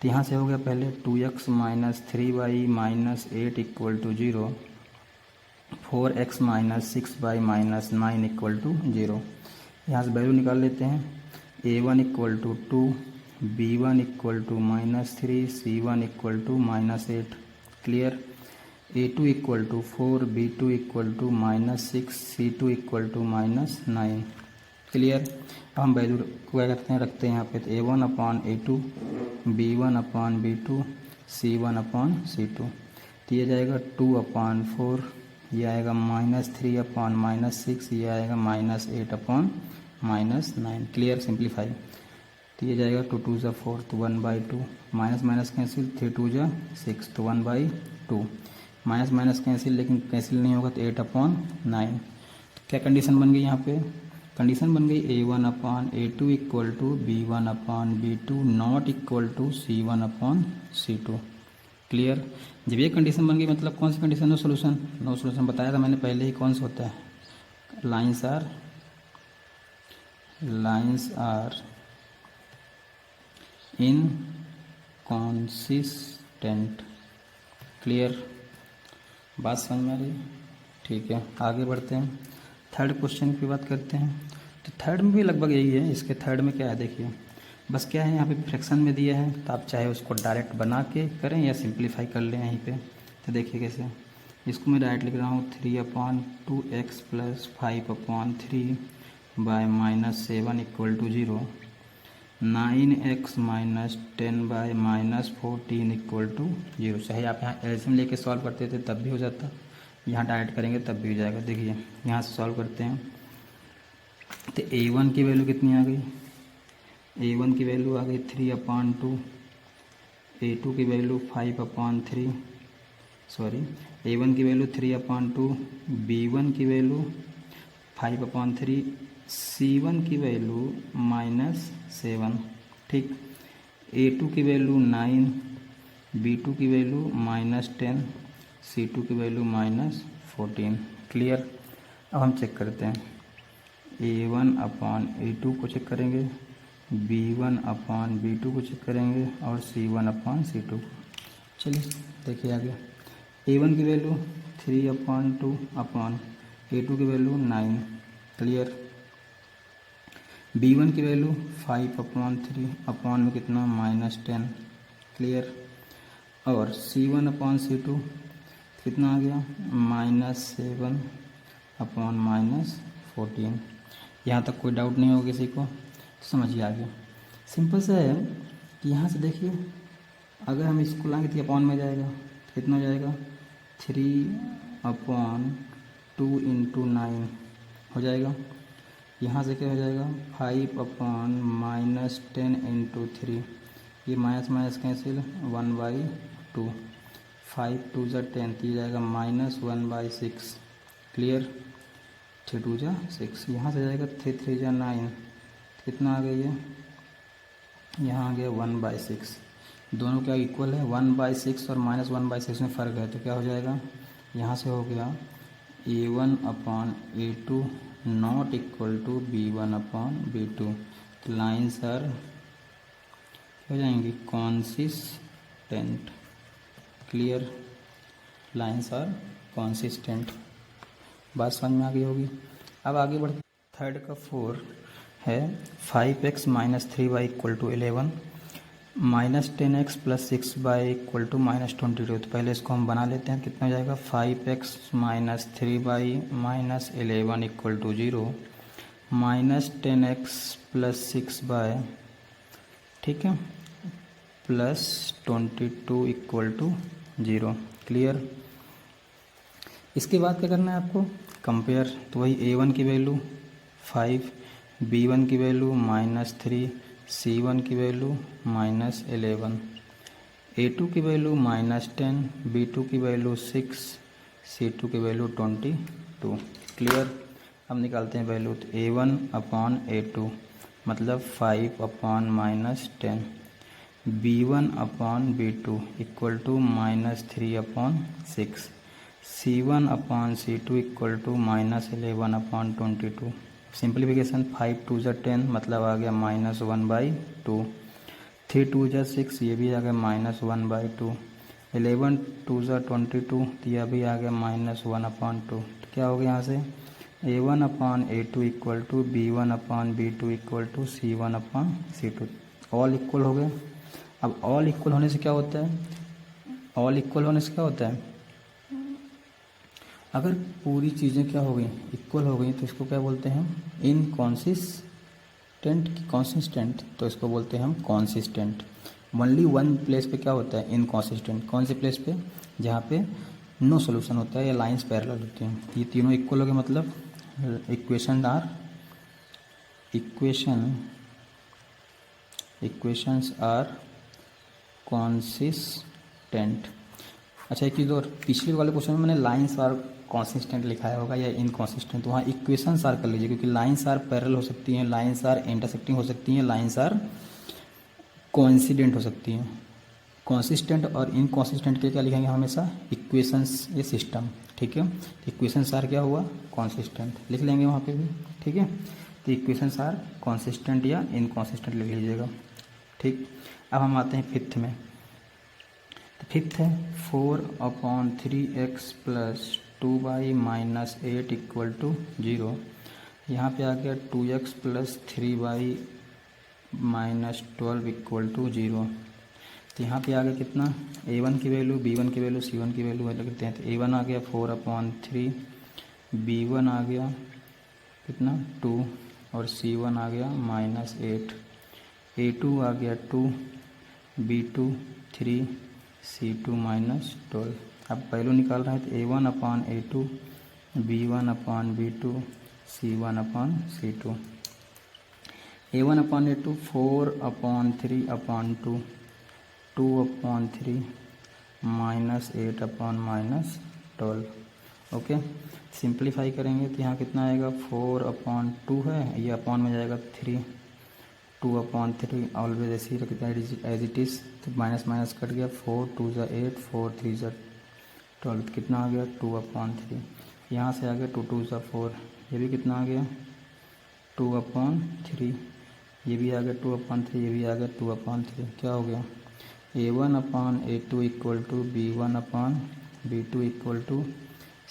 तो यहाँ से हो गया पहले 2x minus 3y minus 8 equal to 0, 4x minus 6y minus 9 equal to 0। यहाँ से वैल्यू निकाल लेते हैं। A1 equal to 2, B1 equal to -3, C1 equal to -8। Clear. A2 equal to 4, B2 equal to -6, C2 equal to -9। Clear. अब हम value को क्या करते हैं, रखते हैं यहाँ पे। तो A1 upon A2, B1 upon B2, C1 upon C2। तो ये जाएगा 2/4, ये आएगा -3 अपान -6, ये आएगा -8 अपान -9। Clear, simplify. तो ये जाएगा 2 2 ज़ा 4, तो 1/2, माइनस माइनस कैंसिल, 3 2 ज़ा 6, तो 1/2, माइनस माइनस कैंसिल, लेकिन कैंसिल नहीं होगा तो 8/9। तो क्या कंडीशन बन गई यहाँ पे, कंडीशन बन गई A1 upon A2 equal to B1 upon B2 not equal to C1 upon C2। Clear. जब ये कंडीशन बन गई मतलब कौन सी condition, no solution. No solution बताया था मैंने पहले ही, कौन सा होता है, लाइन्स आर इनकॉन्सिस्टेंट। क्लियर, बात समझ में आ रही है, ठीक है। आगे बढ़ते हैं, थर्ड क्वेश्चन की बात करते हैं। तो थर्ड में भी लगभग यही है। इसके थर्ड में क्या है देखिए, बस क्या है यहाँ पे फ्रैक्शन में दिया है, तो आप चाहे उसको डायरेक्ट बना के करें या सिंप्लीफाई कर लें यहीं पे। तो देखिए कैसे, इसको मैं डायरेक्ट लिख रहा हूँ 3/2x plus 5/3 y -7 equal to 0, 9x minus 10 y -14 equal to 0। चाहे आप यहाँ एल्सियम लेके सॉल्व करते थे तब भी हो जाता, यहाँ डायरेक्ट करेंगे तब भी हो जाएगा। देखिए यहाँ से सॉल्व करते हैं तो A1 की वैल्यू कितनी आ गई, A1 की वैल्यू आ गई 3/2, A2 की वैल्यू 5/3, सॉरी A1 की वैल्यू 3/2, B1 की वैल्यू 5/3, C1 की वैल्यू -7, ठीक। A2 की वैल्यू 9, B2 की वैल्यू -10, C2 की वैल्यू -14। क्लियर। अब हम चेक करते हैं A1 अपान A2 को चेक करेंगे, B1/B2 को चेक करेंगे और C1/C2 को। चलिए देखिए आगे। A1 की वैल्यू 3/2 अपॉन A2 की वैल्यू 9, क्लियर। B1 की वैल्यू 5/3 अपॉन में कितना -10, क्लियर। और C1/C2 कितना आ गया -7 अपॉन -14। यहाँ तक कोई डाउट नहीं होगा किसी को, तो समझिए आगे। सिंपल सा है कि यहाँ से देखिए, अगर हम इसको लाएंगे तो अपॉन में जाएगा, कितना हो जाएगा 3/2 इंटू 9 हो जाएगा। यहाँ से क्या हो जाएगा 5/-10 इंटू 3, ये माइनस माइनस कैंसिल 1/2, 5 2 ज़ा 10, तो ये जाएगा -1/6, क्लियर। 3 2 ज़ा 6, यहाँ से जाएगा 3 3 ज़ा 9, कितना आ गया ये, यहाँ आ गया 1/6। दोनों क्या इक्वल है, 1/6 और -1/6 में फ़र्क है, तो क्या हो जाएगा, यहाँ से हो गया A1/A2 not equal to B1/B2। तो लाइन्स आर हो जाएंगी consistent, clear. Lines are consistent, बात समझ में आ गई होगी। अब आगे बढ़, थर्ड का 4 है 5x - 3y = 11, -10x + 6y = -22। तो पहले इसको हम बना लेते हैं, कितना हो जाएगा 5x - 3y - 11 = 0, -10x + 6y, ठीक है, +22 = 0, क्लियर। इसके बाद क्या करना है आपको, कंपेयर। तो वही A1 की वैल्यू 5, B1 की वैल्यू -3, C1 की वैल्यू -11, A2 की वैल्यू -10, B2 की वैल्यू 6, C2 की वैल्यू 22, क्लियर। अब निकालते हैं वैल्यू। तो A1/A2 मतलब 5/-10, B1/B2 = -3/6, C1/C2 = -11/22। सिंप्लीफिकेशन 5 2 ज़ा 10 मतलब आ गया -1/2, 3 2 ज़ा 6 ये भी आ गया -1/2, 11 2 ज़ा 22 तो यह भी आ गया -1/2। तो क्या हो गया यहाँ से A1/A2 = B1/B2 = C1/C2, all equal हो गए। अब ऑल इक्वल होने से क्या होता है, ऑल इक्वल होने से क्या होता है, अगर पूरी चीज़ें क्या हो गई, इक्वल हो गई, तो इसको क्या बोलते हैं हम, इनकॉन्सिस्टेंट की कॉन्सिस्टेंट, तो इसको बोलते हैं हम कॉन्सिस्टेंट। ओनली वन प्लेस पे क्या होता है इनकॉन्सिस्टेंट, कौन से प्लेस पे, जहाँ पे नो सोल्यूशन होता है या लाइंस पैरेलल होती हैं। ये तीनों इक्वल हो गए, मतलब इक्वेशंस आर कॉन्सिस्टेंट। अच्छा एक चीज़ और, पिछले वाले क्वेश्चन में मैंने लाइंस आर कॉन्सिस्टेंट लिखाया होगा या इनकॉन्सिस्टेंट, तो वहाँ इक्वेशंस आर कर लीजिए, क्योंकि लाइंस आर पैरेलल हो सकती हैं, लाइंस आर इंटरसेक्टिंग हो सकती हैं, लाइंस आर कोइंसिडेंट हो सकती हैं। कॉन्सिस्टेंट और इनकॉन्सिस्टेंट के लिए क्या लिखेंगे हमेशा, इक्वेशंस ये सिस्टम, ठीक है। तो इक्वेशंस आर क्या हुआ, कॉन्सिस्टेंट लिख लेंगे वहाँ पे भी, ठीक है। तो इक्वेशंस आर कॉन्सिस्टेंट या इनकॉन्सिस्टेंट लिख लीजिएगा, ठीक। अब हम आते हैं फिफ्थ में। तो फिफ्थ है 4/3x + 2y - 8 = 0। यहाँ पे आ गया 2x + 3y - 12 = 0। तो यहाँ पे आ गया कितना, A1 की वैल्यू, B1 की वैल्यू, C1 की वैल्यू लिखते हैं। तो A1 आ गया 4/3, B1 आ गया कितना 2 और C1 आ गया -8, A2 आ गया 2, B2 3, C2 -12। अब वैल्यू निकाल रहे हैं, तो A1/A2, B1/B2, C1/C2। A1/A2 4/3/2, 2/3 -8/-12, okay. Simplify करेंगे तो यहाँ कितना आएगा 4/2 है, ये अपॉन में जाएगा 3, 2/3 ऑलवेज ऐसे ही रखते हैं एज इट इज़, तो माइनस माइनस कट गया, 4 2 ज़ा 8, 4 3 ज़ा 12, कितना आ गया 2/3। यहाँ से आ गया 2 2 ज़ा 4, ये भी कितना आ गया 2/3, ये भी आ गया 2/3, ये भी आ गया 2/3। क्या हो गया A1/A2 equal to B1/B2 equal to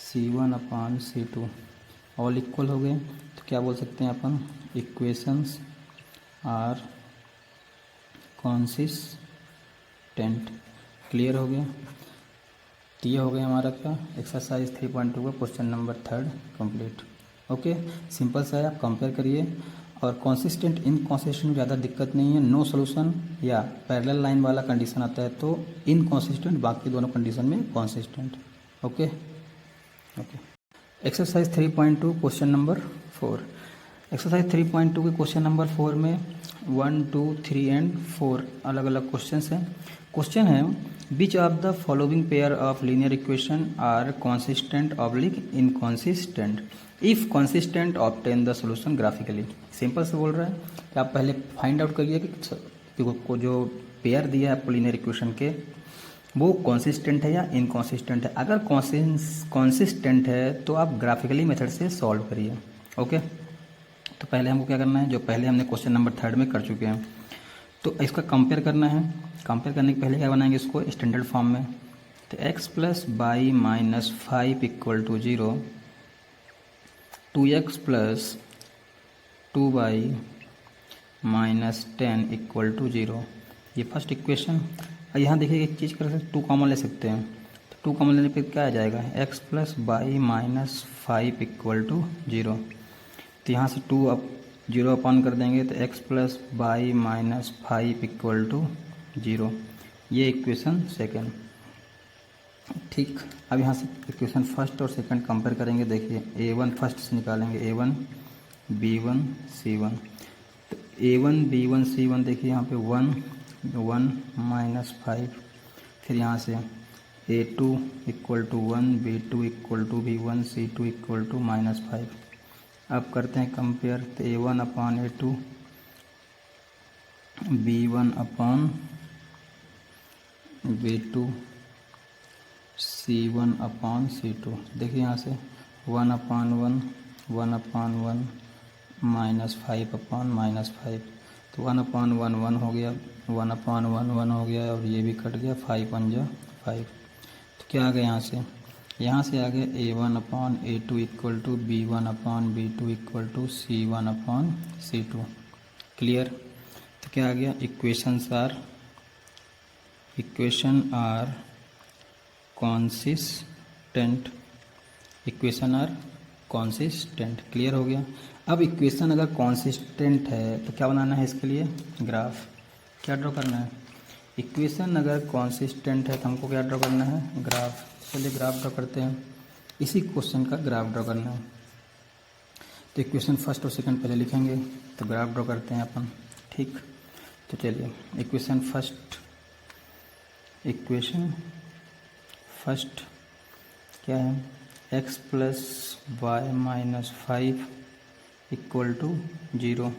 C1/C2 all equal हो गए। तो क्या बोल सकते हैं अपन, इक्वेशंस आर कॉन्सिस्टेंट। क्लियर हो गया। तो ये हो गया हमारा क्या, एक्सरसाइज 3.2 का question number 3 complete. Okay, simple सा है, आप कंपेयर करिए। और कॉन्सिस्टेंट इनकॉन्सिस्टेंट ज़्यादा दिक्कत नहीं है, नो सोल्यूशन या पैरेलल लाइन वाला कंडीशन आता है तो इनकॉन्सिस्टेंट, बाकी दोनों कंडीशन में consistent. Okay okay. Exercise 3.2 question number 4। Exercise 3.2 के क्वेश्चन नंबर 4 में 1, 2, 3 एंड 4 अलग अलग क्वेश्चन हैं। क्वेश्चन है which of the following pair of linear equation are consistent oblique inconsistent, if consistent obtain the solution graphically. Simple से बोल रहा है कि आप पहले फाइंड आउट करिए कि को जो पेयर दिया है आपको लीनियर इक्वेशन के वो कॉन्सिस्टेंट है या इनकॉन्सिस्टेंट है। अगर कॉन्सिस्टेंट है तो आप ग्राफिकली मेथड से सॉल्व करिए। ओके, तो पहले हमको क्या करना है, जो पहले हमने क्वेश्चन नंबर 3 में कर चुके हैं, तो इसका कंपेयर करना है। कंपेयर करने के पहले क्या बनाएंगे इसको स्टैंडर्ड फॉर्म में। तो x plus y minus 5 equal to 0, 2x plus 2y minus 10 equal to 0, ये फर्स्ट इक्वेशन। यहाँ देखिए एक चीज़ कर सकते, 2 कॉमन ले सकते हैं। तो 2 कॉमन लेने पे क्या आ जाएगा, x plus y minus 5 equal to 0। तो यहाँ से 2 अप 0 अपन कर देंगे तो x plus y minus 5 equal to 0, ये इक्वेशन सेकेंड। ठीक, अब यहाँ से इक्वेशन फर्स्ट और सेकंड कंपेयर करेंगे। देखिए a1 फर्स्ट से निकालेंगे, a1 b1 c1। तो a1 b1 c1 देखिए यहाँ पे 1 माइनस 5, फिर यहाँ से a2 equal to 1, b2 equal to b1, c2 equal to minus 5। अब करते हैं कंपेयर। तो a1/a2 b1/b2 c1/c2। देखिए यहाँ से 1/1 1/1 माइनस 5/-5, तो 1/1 1 हो गया, 1/1 1 हो गया और ये भी कट गया, 5 × 5। तो क्या आ गया यहाँ से आ गया a1/a2 equal to b1/b2 equal to c1/c2। Clear. तो क्या आ गया, equation are consistent, equation are consistent. Clear हो गया। अब इक्वेशन अगर कॉन्सिस्टेंट है तो क्या बनाना है इसके लिए, ग्राफ। क्या ड्रॉ करना है, इक्वेशन अगर कॉन्सिस्टेंट है तो हमको क्या ड्रॉ करना है, ग्राफ। चलिए ग्राफ ड्रॉ करते हैं, इसी क्वेश्चन का ग्राफ ड्रॉ करना है। तो इक्वेशन फर्स्ट और सेकंड पहले लिखेंगे, तो ग्राफ ड्रॉ करते हैं अपन। ठीक, तो चलिए इक्वेशन फर्स्ट क्या है, x plus y minus 5 equal to 0।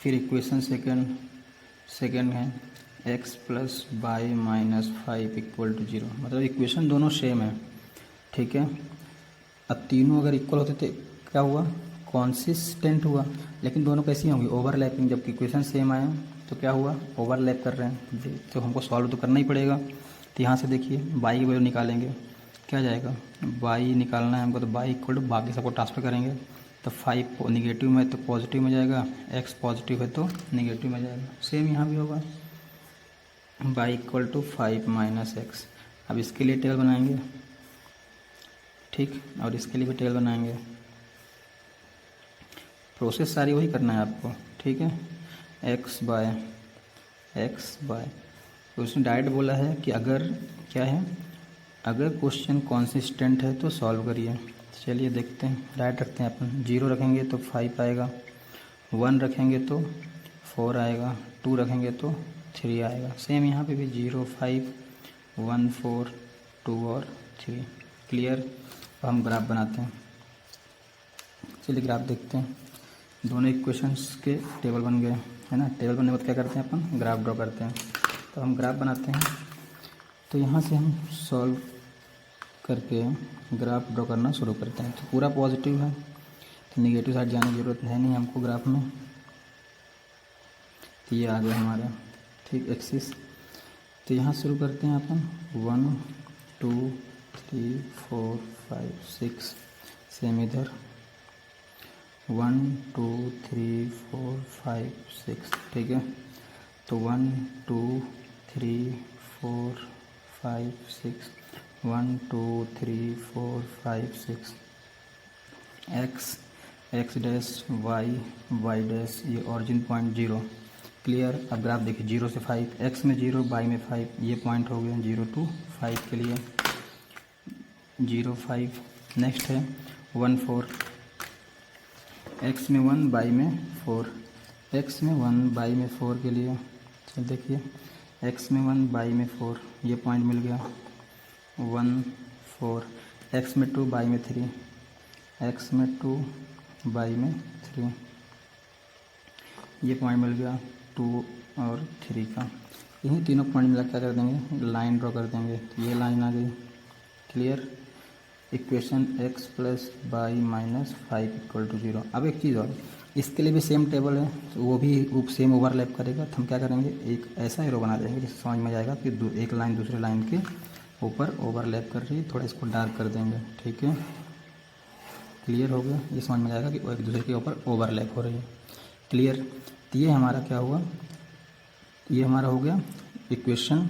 फिर इक्वेशन सेकंड है x plus y minus 5 equal to 0। मतलब इक्वेशन दोनों सेम है। ठीक है, अब तीनों अगर इक्वल होते तो क्या हुआ, कॉन्सिस्टेंट हुआ। लेकिन दोनों कैसी होंगी, ओवरलैपिंग। जबकि इक्वेशन सेम आया तो क्या हुआ, ओवरलैप कर रहे हैं, तो हमको सॉल्व तो करना ही पड़ेगा। तो यहाँ से देखिए बाई की वैल्यू निकालेंगे, क्या जाएगा, बाई निकालना है हमको, तो बाई इक्वल टू बाकी सबको ट्रांसफर करेंगे। तो 5 निगेटिव में तो पॉजिटिव में जाएगा, x पॉजिटिव है तो निगेटिव में जाएगा। सेम यहाँ भी होगा, y equal to 5 minus x। अब इसके लिए टेबल बनाएंगे, ठीक, और इसके लिए भी टेबल बनाएंगे। प्रोसेस सारी वही करना है आपको। ठीक है, x बाय तो उसने डायरेक्ट बोला है कि अगर क्या है, अगर क्वेश्चन कॉन्सिस्टेंट है तो सॉल्व करिए। चलिए देखते हैं, डायरेक्ट रखते हैं अपन। 0 रखेंगे तो 5 आएगा, 1 रखेंगे तो 4 आएगा, 2 रखेंगे तो 3 आएगा। सेम यहाँ पे भी 0 5 1 4 2 और 3। क्लियर। अब हम ग्राफ बनाते हैं। चलिए ग्राफ देखते हैं। दोनों इक्वेशंस के टेबल बन गए, है ना। टेबल बनने के बाद क्या करते हैं अपन, ग्राफ ड्रॉ करते हैं। तो हम ग्राफ बनाते हैं, तो यहाँ से हम सॉल्व करके ग्राफ ड्रॉ करना शुरू करते हैं। तो पूरा पॉजिटिव है तो निगेटिव साइड जाने की ज़रूरत है नहीं हमको ग्राफ में। तो ये आ गया हमारा, ठीक, एक्सिस। तो यहाँ शुरू करते हैं अपन 1 2 3 4 5 6, सेम इधर 1 2 3 4 5 6, ठीक है। तो 1 2 3 4 5 6, 1 2 3 4 5 6, एक्स डैश वाई डैश, ये ऑरिजिन पॉइंट 0, क्लियर। अब ग्राफ देखिए 0 से 5, एक्स में 0 वाई में 5, ये पॉइंट हो गया 0 to 5 के लिए 0 5। नेक्स्ट है 1 4, एक्स में 1 वाई में 4, एक्स में 1 वाई में 4 के लिए, चल देखिए एक्स में 1 वाई में 4, ये पॉइंट मिल गया 1 4। एक्स में 2 वाई में 3, एक्स में 2 वाई में 3, ये पॉइंट मिल गया 2 और 3 का। यही तीनों पॉइंट मिला क्या कर देंगे, लाइन ड्रॉ कर देंगे। तो ये लाइन आ गई, clear. Equation x plus y minus 5 equal to 0। अब एक चीज़ और, इसके लिए भी सेम टेबल है, तो वो भी सेम ओवरलैप करेगा। तो हम क्या करेंगे, एक ऐसा एरो बना देंगे जिससे समझ में जाएगा कि एक लाइन दूसरे लाइन के ऊपर ओवरलैप कर रही है। थोड़ा इसको डार्क कर देंगे, ठीक है, क्लियर हो गया। ये समझ में जाएगा कि वो एक दूसरे के ऊपर ओवरलैप हो रही है, क्लियर। तो ये हमारा क्या हुआ, ये हमारा हो गया इक्वेशन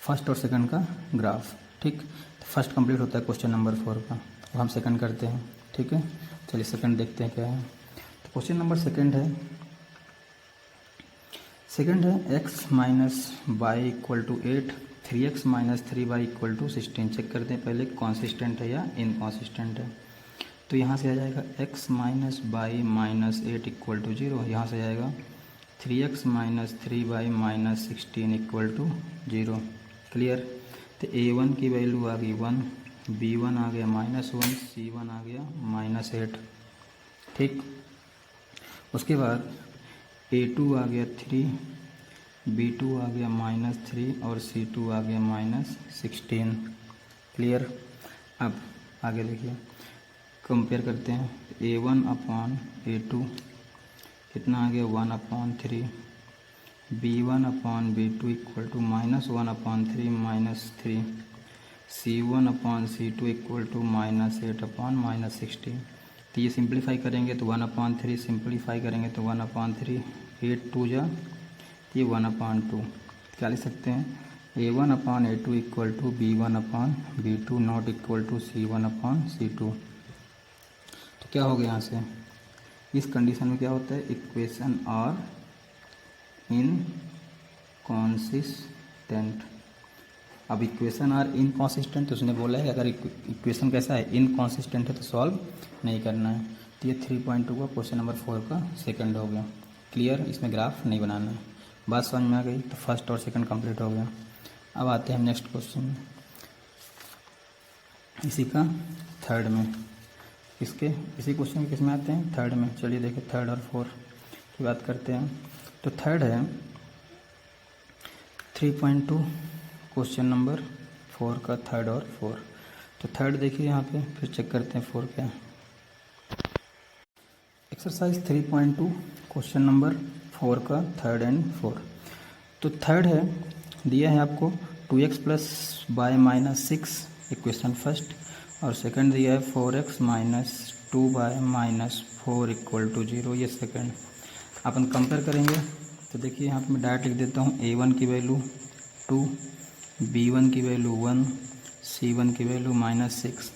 फर्स्ट और सेकंड का ग्राफ, ठीक। तो फर्स्ट कंप्लीट होता है क्वेश्चन नंबर 4 का, अब हम सेकंड करते हैं, ठीक है। चलिए सेकंड देखते हैं क्या है। तो क्वेश्चन नंबर सेकंड है x minus y equal to 8, 3x minus 3y equal to 16। Check करते हैं पहले कॉन्सिस्टेंट है या इनकॉन्सिस्टेंट है। तो यहाँ से आ जाएगा x minus y minus 8 equal to 0, यहाँ से आएगा 3x minus 3y minus 16 equal to 0, clear. तो a1 की वैल्यू आ गई 1, b1 आ गया -1, c1 आ गया -8, ठीक। उसके बाद a2 आ गया 3, b2 आ गया -3 और c2 आ गया -16, क्लियर। अब आगे देखिए कंपेयर करते हैं, a1 अपॉन a2 कितना आ गया 1/3, b1 upon b2 equal to -1/3 -3, c1 upon c2 equal to -8/16। तो ये सिंप्लीफाई करेंगे तो 1/3, सिंप्लीफाई करेंगे तो 1/3, 8 2 जा, ये 1/2। क्या लिख सकते हैं, a1/a2 equal to b1/b2 not equal to c1/c2। तो क्या हो गया यहाँ से, इस कंडीशन में क्या होता है, इक्वेशन आर इनकॉन्सिस्टेंट। अब इक्वेशन आर इनकॉन्सिस्टेंट, तो उसने बोला है अगर इक्वेशन कैसा है, इनकॉन्सिस्टेंट है तो सॉल्व नहीं करना है। तो ये 3.2 का क्वेश्चन नंबर 4 का सेकंड हो गया, क्लियर। इसमें ग्राफ नहीं बनाना है, बात समझ में आ गई। तो फर्स्ट और सेकंड कंप्लीट हो गया। अब आते हैं नेक्स्ट क्वेश्चन, इसी का थर्ड में, इसी क्वेश्चन में किस में आते हैं, थर्ड में। चलिए देखिए थर्ड और 4 की बात करते हैं। तो थर्ड है 3.2 क्वेश्चन नंबर 4 का थर्ड और 4। तो थर्ड देखिए यहाँ पे, फिर चेक करते हैं 4 क्या है। एक्सरसाइज 3.2 क्वेश्चन नंबर 4 का थर्ड एंड 4। तो थर्ड है, दिया है आपको 2x plus y minus 6 equation first, और सेकंड दिया है 4x minus 2y minus 4 equal to 0, ये सेकंड। अपन कंपेयर करेंगे तो देखिए यहाँ पे मैं डायरेक्ट लिख देता हूँ, a1 की वैल्यू 2, b1 की वैल्यू 1, c1 की वैल्यू -6,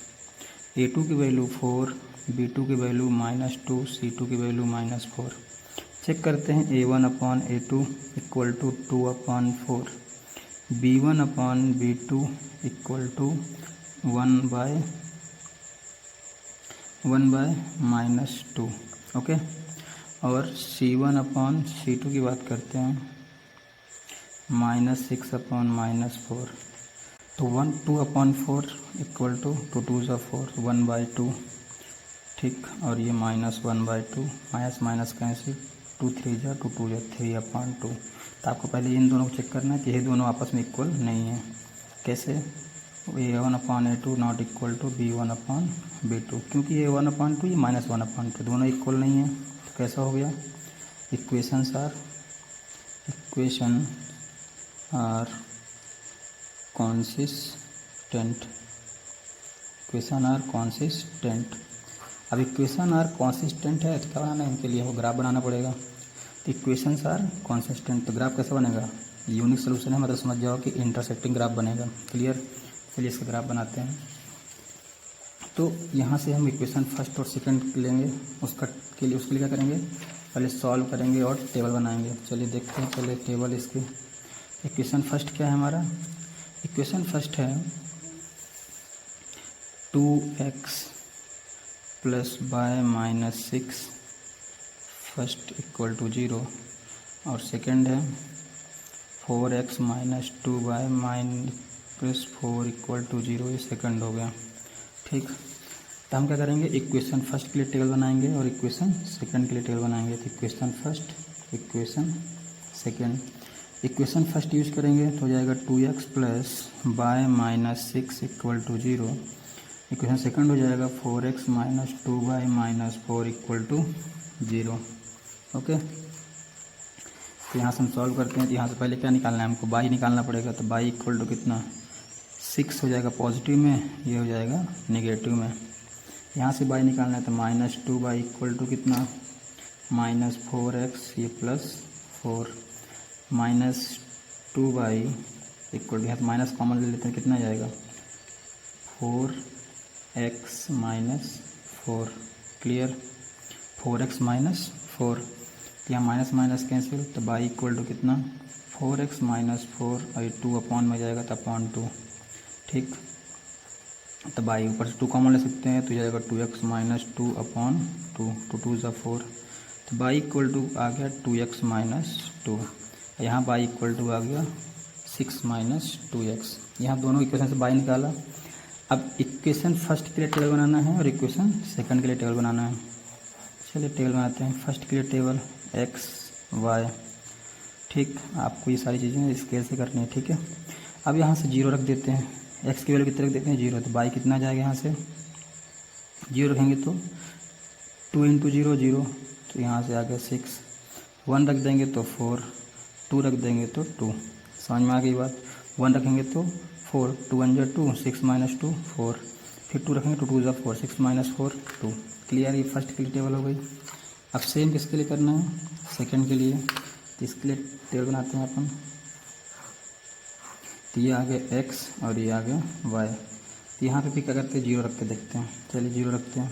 a2 की वैल्यू 4, b2 की वैल्यू -2, c2 की वैल्यू -4। चेक करते हैं, a1/a2 equal to 2/4, b1/b2 equal to 1/-2, okay. और c1/c2 की बात करते हैं, -6/-4। तो 2/4 इक्वल टू 2 2 4, 1/2, ठीक। और ये -1/2, माइनस कैंसिल, 2 3 जा, 2 2 जा, 3/2। तो आपको पहले इन दोनों को चेक करना है कि ये दोनों आपस में इक्वल नहीं है। कैसे, a1/a2 not equal to b1/b2, क्योंकि a1/2 ये -1/2 दोनों इक्वल नहीं है। तो कैसा हो गया, equations are equation are consistent, equation are consistent. अब इक्वेशन आर कॉन्सिस्टेंट है तो क्या बनाना है, इनके लिए वो ग्राफ बनाना पड़ेगा। तो इक्वेशंस आर कॉन्सिस्टेंट, तो ग्राफ कैसे बनेगा, यूनिक सोल्यूशन है, मतलब समझ जाओ कि इंटरसेक्टिंग ग्राफ बनेगा। क्लियर, चलिए इसका ग्राफ बनाते हैं। तो यहाँ से हम इक्वेशन फर्स्ट और सेकंड लेंगे, उसके लिए क्या करेंगे, पहले सॉल्व करेंगे और टेबल बनाएंगे। चलिए देखते हैं, चलिए टेबल इसके। इक्वेशन फर्स्ट क्या है हमारा, इक्वेशन फर्स्ट है 2x plus y minus 6 first equal to 0, और सेकंड है 4x minus 2 y minus 4 equal to 0, ये सेकंड हो गया। ठीक, तो हम क्या करेंगे, इक्वेशन फर्स्ट के लिए टेबल बनाएंगे और इक्वेशन सेकंड के लिए टेबल बनाएंगे। तो equation first, equation second. Equation first use करेंगे तो हो जाएगा 2x plus y minus 6 equal to 0। Equation second हो जाएगा 4x minus 2 y minus 4 equal to 0। Okay, तो यहाँ से हम सॉल्व करते हैं। तो यहाँ से पहले क्या निकालना है हमको, बाई निकालना पड़ेगा। तो बाई इक्वल टू कितना, 6 हो जाएगा पॉजिटिव में, ये हो जाएगा नेगेटिव में। यहाँ से बाई निकालना है तो माइनस 2 बाई इक्वल टू कितना, माइनस 4x, ये plus 4, minus 2 y equal to, यहाँ माइनस कॉमन ले लेते हैं, कितना जाएगा 4x minus 4। Clear, 4x minus 4, यहाँ माइनस माइनस कैंसिल, तो बाई इक्वल टू कितना 4x माइनस 4, और 2 अपॉन में जाएगा तो अपॉन 2। ठीक, तो बाई ऊपर से 2 कॉमन ले सकते हैं तो जाएगा 2x माइनस 2 अपॉन 2, 2 ज़ा 4। तो बाई इक्वल टू आ गया 2x माइनस 2, यहाँ बाई इक्वल टू आ गया 6 माइनस 2x। यहाँ दोनों इक्वेशन से बाई निकाला। अब इक्वेशन फर्स्ट के लिए टेबल बनाना है और इक्वेशन सेकंड के लिए टेबल बनाना है। चलिए टेबल बनाते हैं। फर्स्ट के लिए टेबल x y। ठीक, आपको ये सारी चीज़ें स्केल से करनी है। ठीक है, अब यहाँ से 0 रख देते हैं, x की वैल्यू कितने रख देते हैं 0, तो बाई कितना जाएगा, यहाँ से 0 रखेंगे तो 2 इंटू 0 0, तो यहाँ से आ गया 6, 1 रख देंगे तो 4, 2 रख देंगे तो 2। समझ में आ गई बात, 1 रखेंगे तो 4, 2 1 जा 2, 6 माइनस 2 4, फिर 2 रखेंगे तो 2 जा 4, 6 माइनस 4 2। क्लियर, ये फर्स्ट के लिए टेबल हो गई। अब सेम किसके लिए करना है, सेकंड के लिए। तो इसके लिए टेबल बनाते हैं अपन। तो ये आ गया x और ये आ गया y। तो यहाँ पे भी क्या करते हैं, 0 रख के देखते हैं। चलिए 0 रखते हैं,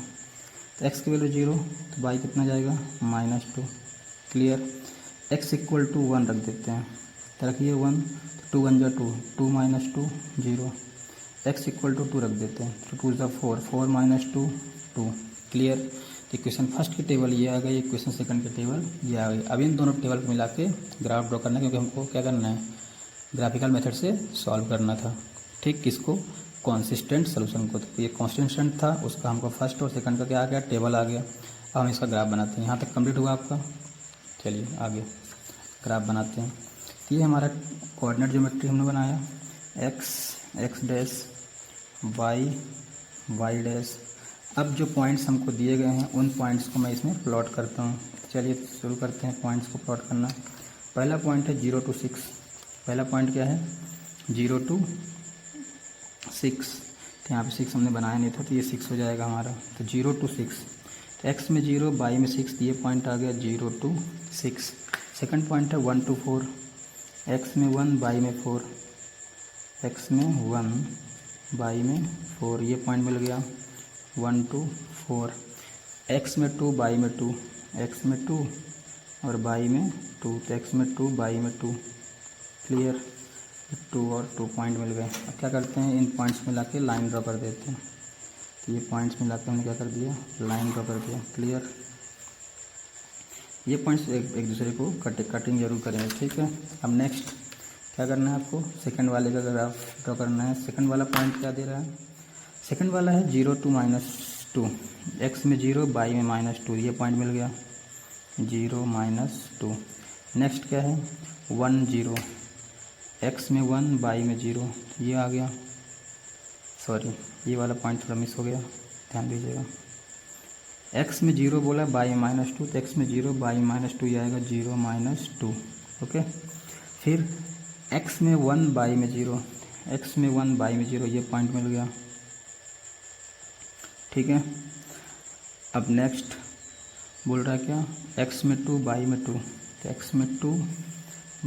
तो x की वैल्यू 0, तो y कितना जाएगा -2। क्लियर, x इक्वल टू 1 रख देते हैं, तो रखिए 1, तो 2 1 जा 2, 2 माइनस 2 0, x इक्वल टू 2 रख देते हैं, तो 2 जा 4, 4 माइनस 2 2। क्लियर, इक्वेशन फर्स्ट की टेबल ये आ गई, इक्वेशन सेकंड की टेबल ये आ गई। अब इन दोनों टेबल को मिला के ग्राफ ड्रॉ करना है, क्योंकि हमको क्या करना है, ग्राफिकल मेथड से सॉल्व करना था। ठीक, किसको, कॉन्सिस्टेंट सोल्यूशन को। तो ये कॉन्सिस्टेंट था, उसका हमको फर्स्ट और सेकंड का क्या आ गया, टेबल आ गया। अब हम इसका ग्राफ बनाते हैं। यहाँ तक कंप्लीट हुआ आपका। चलिए आगे ग्राफ बनाते हैं। ये हमारा कोऑर्डिनेट ज्योमेट्री हमने बनाया, x डैश, y डैश। अब जो पॉइंट्स हमको दिए गए हैं उन पॉइंट्स को मैं इसमें प्लॉट करता हूँ। चलिए शुरू करते हैं पॉइंट्स को प्लॉट करना। पहला पॉइंट है 0 to 6। पहला पॉइंट क्या है, 0 to 6। तो यहाँ पे 6 हमने बनाया नहीं था, तो ये 6 हो जाएगा हमारा। तो 0 to 6, तो x में 0, y में 6, ये पॉइंट आ गया 0 to 6। सेकंड पॉइंट है 1 to 4, x में 1, y में 4, x में 1, y में 4, ये पॉइंट मिल गया 1 to 4। x में 2, y में 2, x में 2 और y में 2, तो x में 2, y में 2। क्लियर, 2 और 2 पॉइंट मिल गए। अब क्या करते हैं, इन पॉइंट्स मिला के लाइन ड्रॉ कर देते हैं। तो ये पॉइंट्स मिला के हमने क्या कर दिया, लाइन ड्रॉ कर दिया। क्लियर, ये पॉइंट्स एक दूसरे को कटिंग जरूर करेंगे। ठीक है, अब नेक्स्ट क्या करना है आपको, सेकंड वाले का ग्राफ ड्रॉ करना है। सेकंड वाला पॉइंट क्या दे रहा है, सेकंड वाला है 0 to -2, x में 0, y में -2, ये पॉइंट मिल गया 0 -2। नेक्स्ट क्या है 1 0, x में 1, y में 0, ये आ गया। सॉरी, ये वाला पॉइंट थोड़ा मिस हो गया, ध्यान दीजिएगा। x में 0 बोला, y में -2, तो x में 0, y में -2, ये आएगा 0 -2। ओके, फिर x में 1 y में 0, x में 1 y में 0, ये पॉइंट मिल गया। ठीक है, अब नेक्स्ट बोल रहा है क्या, x में 2 y में 2, तो x में 2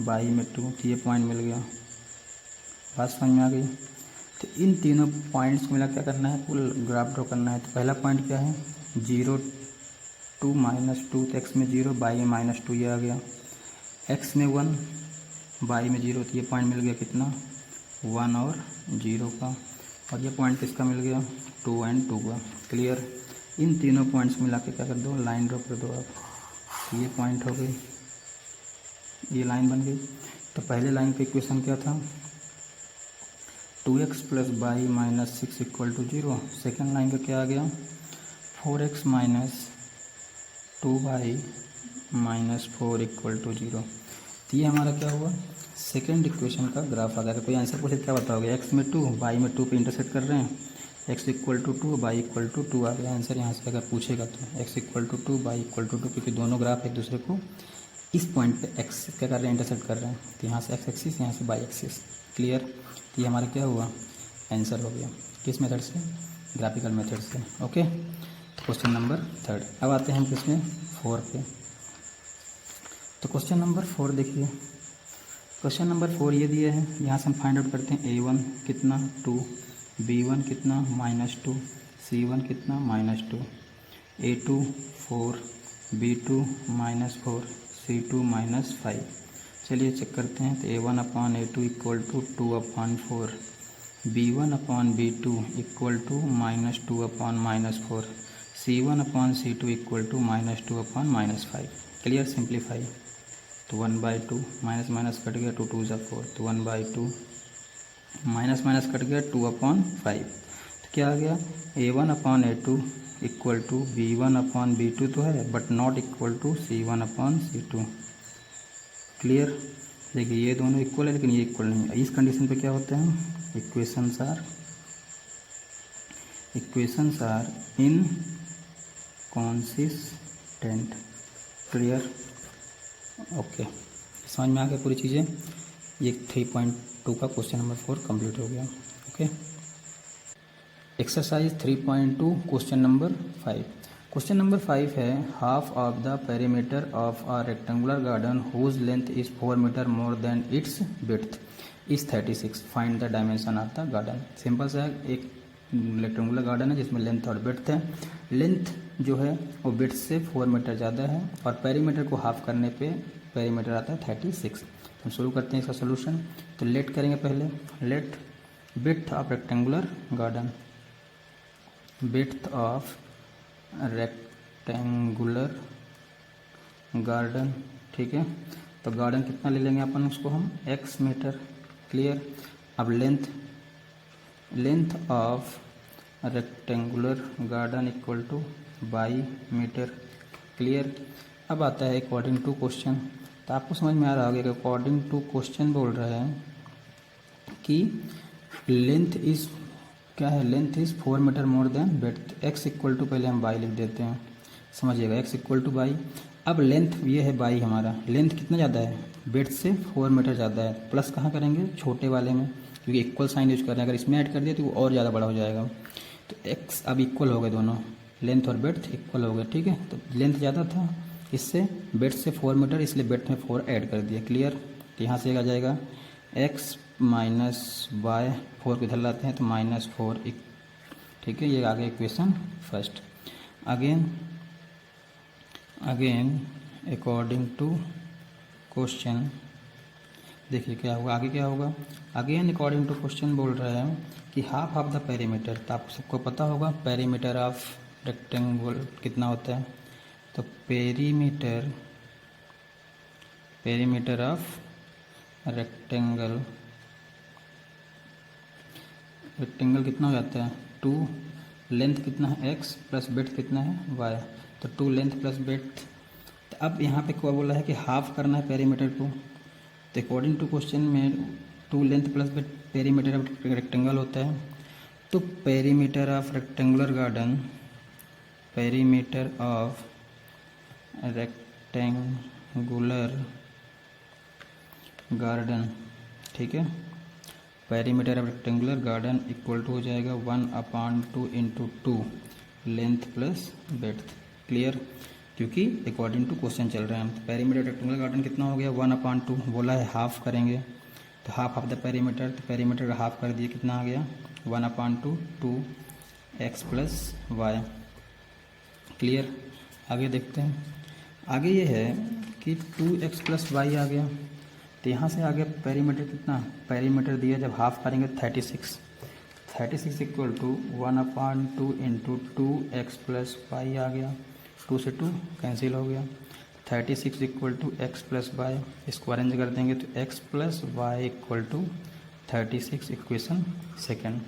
y में 2, तो ये पॉइंट मिल गया। बात समझ में आ गई। तो इन तीनों पॉइंट्स को मिला क्या करना है, कुल ग्राफ ड्रॉ करना है। तो पहला पॉइंट क्या है, 0 2 -2, तो x में 0 y में -2, ये आ गया। x में 1 y में 0, तो ये पॉइंट मिल गया कितना, 1 और 0 का। और ये पॉइंट किसका मिल गया, 2 और 2 का। क्लियर। इन तीनों पॉइंट्स मिला के क्या कर दो, लाइन ड्रॉ कर दो आप। तो ये पॉइंट हो गई, ये लाइन बन गई। तो पहले लाइन पे इक्वेशन क्या था, 2x + y - 6 = 0। सेकेंड लाइन का क्या आ गया, 4x - 2y - 4 = 0। तो ये हमारा क्या हुआ, सेकेंड इक्वेशन का ग्राफ आ गया। कोई आंसर पूछे क्या बताओगे, x में 2 y में 2 पे इंटरसेक्ट कर रहे हैं, x = 2 y = 2 आ गया आंसर यहाँ से। अगर पूछेगा तो x = 2 y = 2, क्योंकि दोनों ग्राफ एक दूसरे को इस पॉइंट पे x क्या कर रहे हैं, इंटरसेक्ट कर रहे हैं। तो यहाँ से x एक्सिस, यहाँ से y एक्सिस। क्लियर। तो ये हमारा क्या हुआ, आंसर हो गया। किस मेथड से, ग्राफिकल मेथड से। ओके, तो क्वेश्चन नंबर 3। अब आते हैं हम किसमें, 4 पे। तो क्वेश्चन नंबर 4 देखिए, क्वेश्चन नंबर 4 ये दिए हैं। यहाँ से हम फाइंड आउट करते हैं A1 कितना 2, B1 कितना -2, C1 कितना -2, A2 4, B2 -4, C2 -5। चलिए चेक करते हैं। तो A1/A2 = 2/4, B1/B2 = -2/-4, C1/C2 = -2/-5। Clear, simplify. तो 1/2 माइनस माइनस कट गया, 2 2 ज़ा 4, तो 1/2 माइनस माइनस कट गया, 2/5। तो क्या आ गया, A1/A2 = B1/B2 तो है, but not equal to C1/C2। Clear. देखिए ये दोनों इक्वल है लेकिन ये इक्वल नहीं है। इस कंडीशन पे क्या होते हैं, equations are inconsistent. Clear, okay, समझ में आ गया पूरी चीज़ें। ये 3.2 का क्वेश्चन नंबर 4 कंप्लीट हो गया। Okay, exercise 3.2 question number 5। Question number 5 है, half of the perimeter of a rectangular garden whose length is 4 metre more than its width is 36, find the dimension of the garden. Simple सा है, एक rectangular garden है जिसमें length और width है। Length जो है वो विड्थ से 4 मीटर ज़्यादा है, और पेरीमीटर को हाफ करने पे पेरीमीटर आता है 36। तो हम शुरू करते हैं इसका सोल्यूशन। तो लेट करेंगे पहले, let width of rectangular garden, width of rectangular garden. ठीक है, तो गार्डन कितना ले लेंगे अपन, उसको हम x मीटर। क्लियर। अब length of rectangular garden equal to y metre. Clear. अब आता है अकॉर्डिंग टू क्वेश्चन। तो आपको समझ में आ रहा होगा कि अकॉर्डिंग टू क्वेश्चन बोल रहा है कि लेंथ इज क्या है, length is 4 metre more than width. x equal to, पहले हम y लिख देते हैं, समझिएगा, x इक्वल टू y। अब लेंथ ये है y हमारा, लेंथ कितना ज़्यादा है, विड्थ से 4 मीटर ज़्यादा है। प्लस कहाँ करेंगे, छोटे वाले में, क्योंकि इक्वल साइन यूज कर रहे हैं। अगर इसमें ऐड कर दिया तो वो और ज़्यादा बड़ा हो जाएगा। तो x अब इक्वल हो गए दोनों, लेंथ और विड्थ इक्वल हो गए। ठीक है, तो लेंथ ज़्यादा था इससे, विड्थ से 4 मीटर, इसलिए विड्थ में 4 ऐड कर दिया। क्लियर। तो यहाँ से आ जाएगा x - y, 4 को इधर लाते हैं तो -4। ठीक है, ये आ गया equation first. Again according to question, देखिए क्या होगा, आगे क्या होगा। अगेन अकॉर्डिंग टू क्वेश्चन बोल रहा है कि हाफ ऑफ द पेरीमीटर। तो आप सबको पता होगा पेरीमीटर ऑफ रेक्टेंगल कितना होता है। तो पेरीमीटर ऑफ रेक्टेंगल कितना हो जाता है, 2, लेंथ कितना है x प्लस विड्थ कितना है y। तो 2 लेंथ प्लस विड्थ। तो अब यहाँ पे क्या बोला है कि हाफ करना है पेरीमीटर को। तो अकॉर्डिंग टू क्वेश्चन में 2 length plus width perimeter of rectangle होता है। तो perimeter of rectangular garden, perimeter of rectangular garden, ठीक है। Perimeter of rectangular garden equal to हो जाएगा 1/2 into 2 length plus breadth. Clear, क्योंकि अकॉर्डिंग टू क्वेश्चन चल रहे हैं। तो पेरीमीटर रेक्टेंगुलर गार्डन कितना हो गया 1/2, बोला है हाफ करेंगे तो हाफ ऑफ द पेरीमीटर, तो पेरीमीटर का हाफ कर दिए, कितना आ गया 1/2 2x प्लस वाई। क्लियर, आगे देखते हैं। आगे ये है कि 2x प्लस वाई आ गया, तो यहाँ से आ गया पेरीमीटर कितना, पेरीमीटर दिया जब हाफ करेंगे 36 equal to 1/2 into 2x plus y आ गया, 2 से 2 कैंसिल हो गया, 36 equal to x plus y, इसको अरेंज कर देंगे तो x plus y equal to 36 equation second.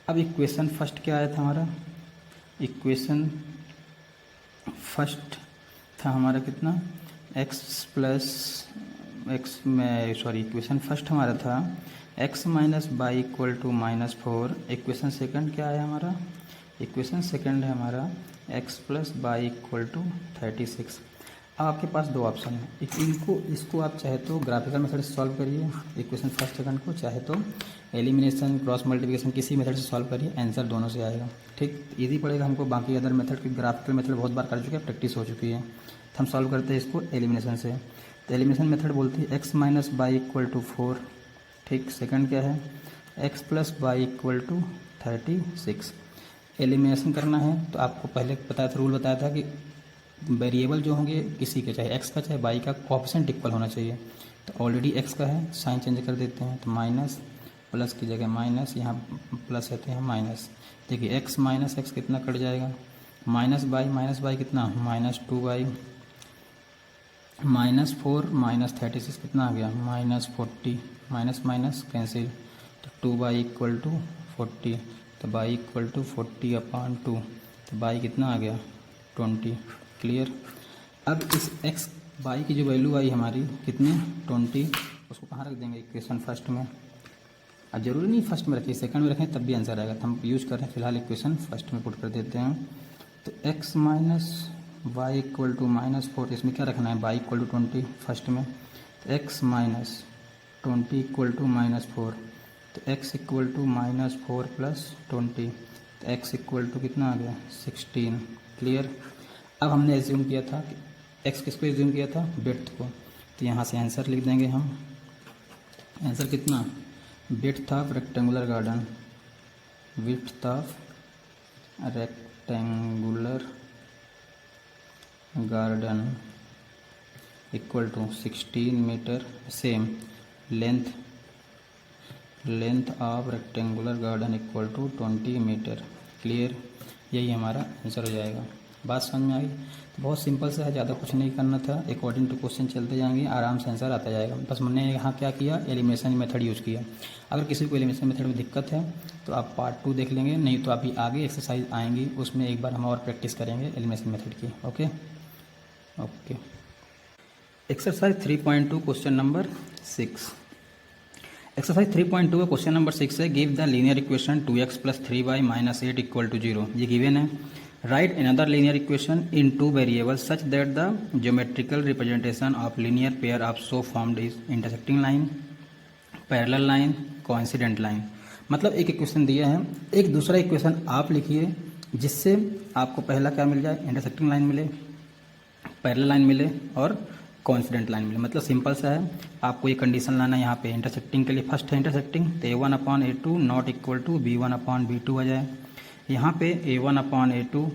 अब इक्वेशन फर्स्ट क्या आया था हमारा, इक्वेशन फर्स्ट था हमारा कितना इक्वेशन फर्स्ट हमारा था x minus y equal to -4। Equation second क्या है हमारा, इक्वेशन सेकंड है हमारा x plus y equal to 36। अब आपके पास दो ऑप्शन है, इसको आप चाहे तो ग्राफिकल मेथड से सॉल्व करिए इक्वेशन फर्स्ट सेकंड को, चाहे तो एलिमिनेशन क्रॉस मल्टीप्लिकेशन किसी मेथड से सॉल्व करिए, आंसर दोनों से आएगा। ठीक, इजी पड़ेगा हमको। बाकी अदर मेथड की ग्राफिकल मेथड बहुत बार कर चुके हैं, प्रैक्टिस हो चुकी है। तो हम सॉल्व करते हैं इसको एलिमिनेशन से। तो एलिमिनेशन मेथड बोलती है x minus y equal to 4। ठीक, सेकंड क्या है x plus y equal to 36। Elimination करना है तो आपको पहले बताया था, रूल बताया था कि वेरिएबल जो होंगे किसी के, चाहे x का चाहे y का, कोएफिशिएंट इक्वल होना चाहिए। तो ऑलरेडी x का है, साइन चेंज कर देते हैं, तो माइनस प्लस की जगह माइनस, यहाँ प्लस है तो यहाँ माइनस। देखिए x माइनस एक्स कितना कट जाएगा, माइनस बाई कितना -2y, -4 -36 कितना आ गया -40, माइनस माइनस कैंसिल, तो 2y इक्वल टू 40, तो y इक्वल टू 40/2, तो y कितना आ गया 20। क्लियर, अब इस x y की जो वैल्यू आई हमारी कितनी 20, उसको कहाँ रख देंगे इक्वेशन फर्स्ट में। अब जरूरी नहीं फर्स्ट में रखिए, सेकंड में रखें तब भी आंसर आएगा, तो हम यूज कर रहे हैं फिलहाल इक्वेशन फर्स्ट में पुट कर देते हैं। तो x minus y equal to -4, इसमें क्या रखना है y इक्वल टू 20 फर्स्ट में, तो x माइनस 20 इक्वल टू -4, तो x इक्वल टू -4 प्लस 20, तो x इक्वल टू कितना आ गया 16। क्लियर, अब हमने एज्यूम किया था कि x किसको एज्यूम किया था, ब्रेड्थ को, तो यहाँ से आंसर लिख देंगे हम। आंसर कितना, breadth of rectangular garden, width of rectangular garden equal to 16 metre, same length of rectangular garden equal to 20 metre. Clear, यही हमारा आंसर हो जाएगा। बात समझ में आई, तो बहुत सिंपल सा है, ज़्यादा कुछ नहीं करना था, अकॉर्डिंग टू क्वेश्चन चलते जाएंगे, आराम से आंसर आता जाएगा। बस मैंने यहाँ क्या किया, एलिमिनेशन मेथड यूज़ किया। अगर किसी को एलिमिनेशन मेथड में दिक्कत है तो आप पार्ट 2 देख लेंगे, नहीं तो अभी आगे एक्सरसाइज आएंगी, उसमें एक बार हम और प्रैक्टिस करेंगे एलिमिनेशन मेथड की। Okay okay. Exercise 3.2 question number 6। Exercise 3.2 का क्वेश्चन नंबर 6 है, give the linear equation 2x plus 3y minus 8 equal to 0। ये गिवन है। Write another linear equation in 2 variables such that the geometrical representation of linear pair of so formed is intersecting line, parallel line, coincident line. मतलब एक equation दिया है, एक दूसरा equation आप लिखिए जिससे आपको पहला क्या मिल जाए, इंटरसेक्टिंग लाइन मिले, पैरेलल लाइन मिले और कोइंसिडेंट लाइन मिले। मतलब सिंपल सा है, आपको ये कंडीशन लाना है यहाँ पे इंटरसेक्टिंग के लिए। फर्स्ट है इंटरसेक्टिंग, तो a1/a2 not equal to b1/b2 आ जाए। यहाँ पे a1/a2